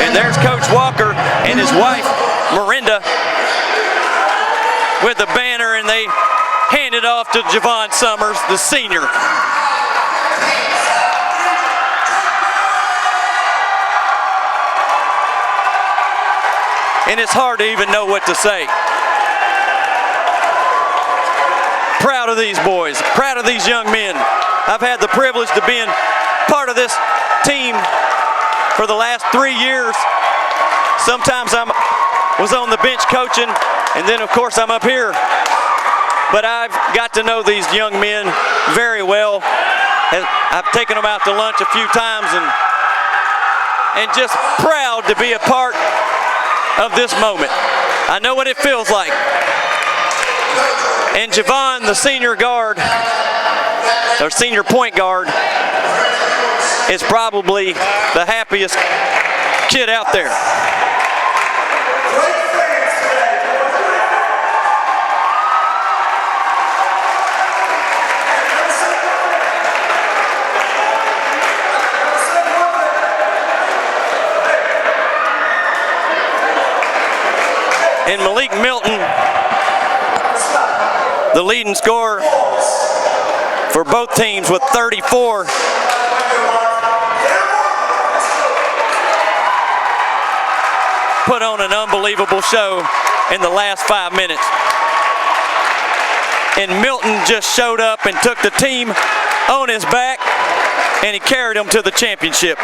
And there's Coach Walker and his wife, Miranda, with the banner, and they hand it off to Javon Summers, the senior. And it's hard to even know what to say. Proud of these boys, proud of these young men. I've had the privilege to be part of this team for the last 3 years. Sometimes I was on the bench coaching, and then of course I'm up here. But I've got to know these young men very well. I've taken them out to lunch a few times, and just proud to be a part of this moment. I know what it feels like. And Javon, the senior guard, or senior point guard, is probably the happiest kid out there. And Malik Milton, the leading scorer for both teams with 34. Put on an unbelievable show in the last 5 minutes. And Milton just showed up and took the team on his back, and he carried them to the championship.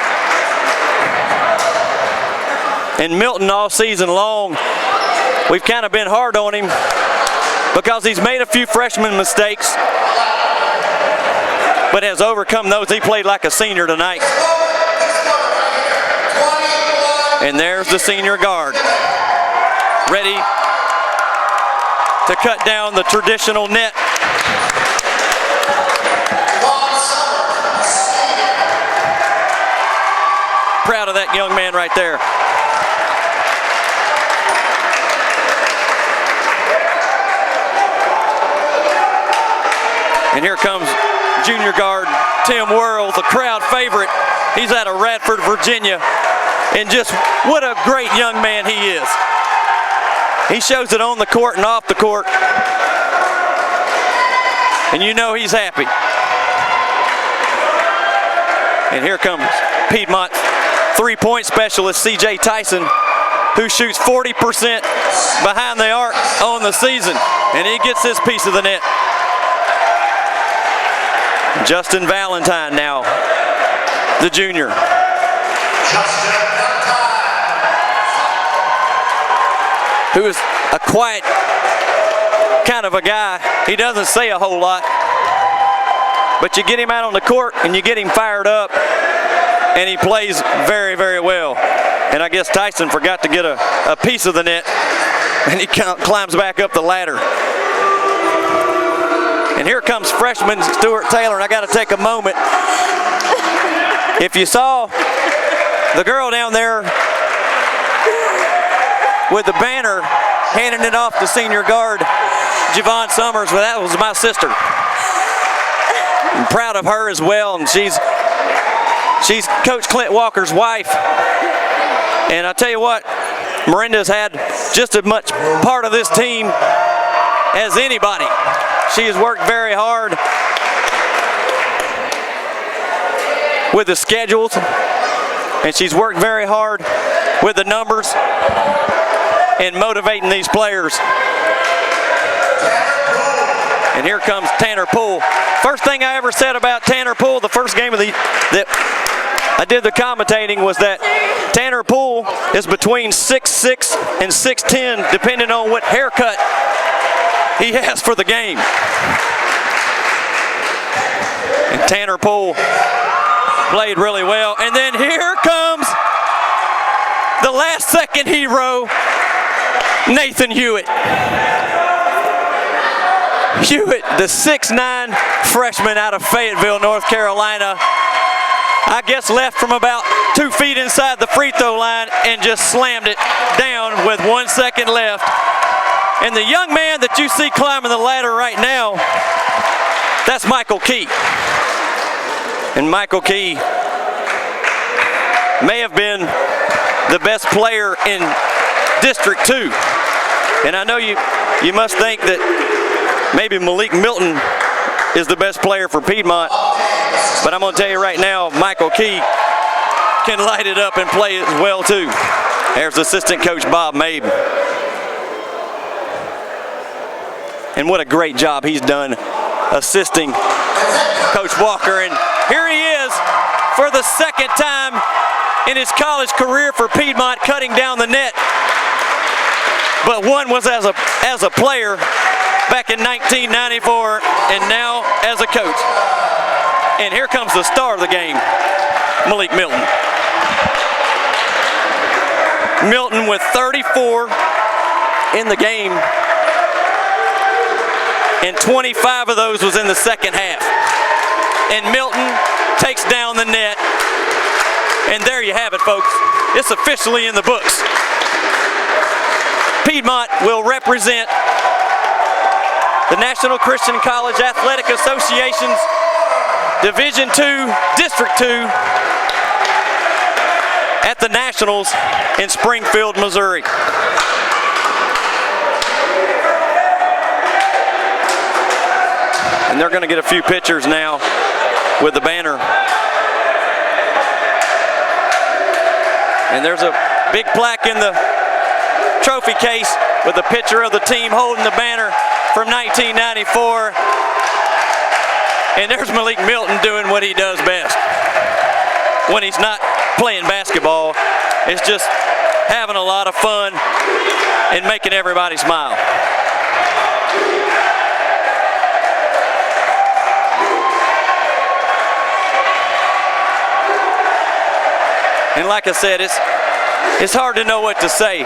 And Milton all season long, we've kind of been hard on him because he's made a few freshman mistakes, but has overcome those. He played like a senior tonight. And there's the senior guard, ready to cut down the traditional net. Proud of that young man right there. And here comes junior guard Tim Worrell, the crowd favorite. He's out of Radford, Virginia. And just what a great young man he is. He shows it on the court and off the court. And you know he's happy. And here comes Piedmont three-point specialist C.J. Tyson, who shoots 40% behind the arc on the season. And he gets this piece of the net. Justin Valentine now, the junior. Who is a quiet kind of a guy. He doesn't say a whole lot. But you get him out on the court and you get him fired up, and he plays very, very well. And I guess Tyson forgot to get a piece of the net. And he climbs back up the ladder. And here comes freshman Stuart Taylor, and I got to take a moment. If you saw the girl down there with the banner handing it off to senior guard Javon Summers, well, that was my sister. I'm proud of her as well, and she's Coach Clint Walker's wife. And I tell you what, Miranda's had just as much part of this team as anybody. She has worked very hard with the schedules, and she's worked very hard with the numbers and motivating these players. And here comes Tanner Poole. First thing I ever said about Tanner Poole, the first game that I did the commentating, was that Tanner Poole is between 6'6" and 6'10", depending on what haircut he has for the game. And Tanner Poole played really well. And then here comes the last second hero, Nathan Hewitt. Hewitt, the 6'9" freshman out of Fayetteville, North Carolina. I guess left from about 2 feet inside the free throw line and just slammed it down with 1 second left. And the young man that you see climbing the ladder right now, that's Michael Key. And Michael Key may have been the best player in District 2. And I know you must think that maybe Malik Milton is the best player for Piedmont, but I'm going to tell you right now, Michael Key can light it up and play as well too. There's assistant coach Bob Mabe. And what a great job he's done assisting Coach Walker. And here he is for the second time in his college career for Piedmont, cutting down the net. But one was as a player back in 1994, and now as a coach. And here comes the star of the game, Malik Milton. Milton with 34 in the game, and 25 of those was in the second half. And Milton takes down the net, and there you have it, folks. It's officially in the books. Piedmont will represent the National Christian College Athletic Association's Division II, District 2 at the Nationals in Springfield, Missouri. And they're going to get a few pictures now with the banner. And there's a big plaque in the trophy case with a picture of the team holding the banner from 1994. And there's Malik Milton doing what he does best when he's not playing basketball. It's just having a lot of fun and making everybody smile. And like I said, it's hard to know what to say.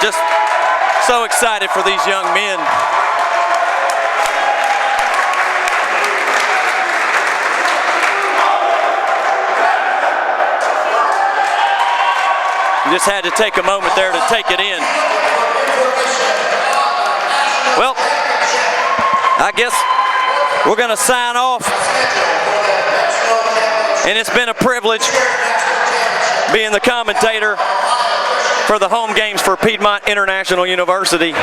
Just so excited for these young men. Just had to take a moment there to take it in. Well, I guess we're going to sign off. And it's been a privilege being the commentator for the home games for Piedmont International University.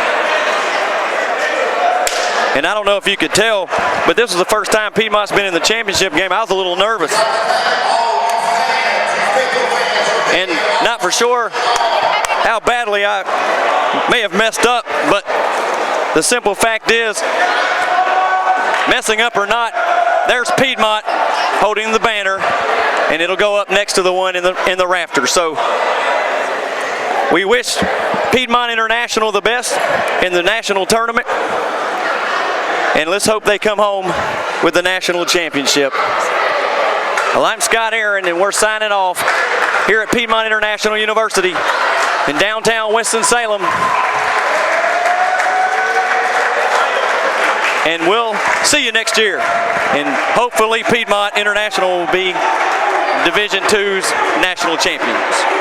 And I don't know if you could tell, but this was the first time Piedmont's been in the championship game. I was a little nervous. And not for sure how badly I may have messed up, but the simple fact is, messing up or not, there's Piedmont holding the banner, and it'll go up next to the one in the rafters. So we wish Piedmont International the best in the national tournament, and let's hope they come home with the national championship. Well, I'm Scott Aaron, and we're signing off here at Piedmont International University. in downtown Winston-Salem. And we'll see you next year. And hopefully Piedmont International will be Division II's national champions.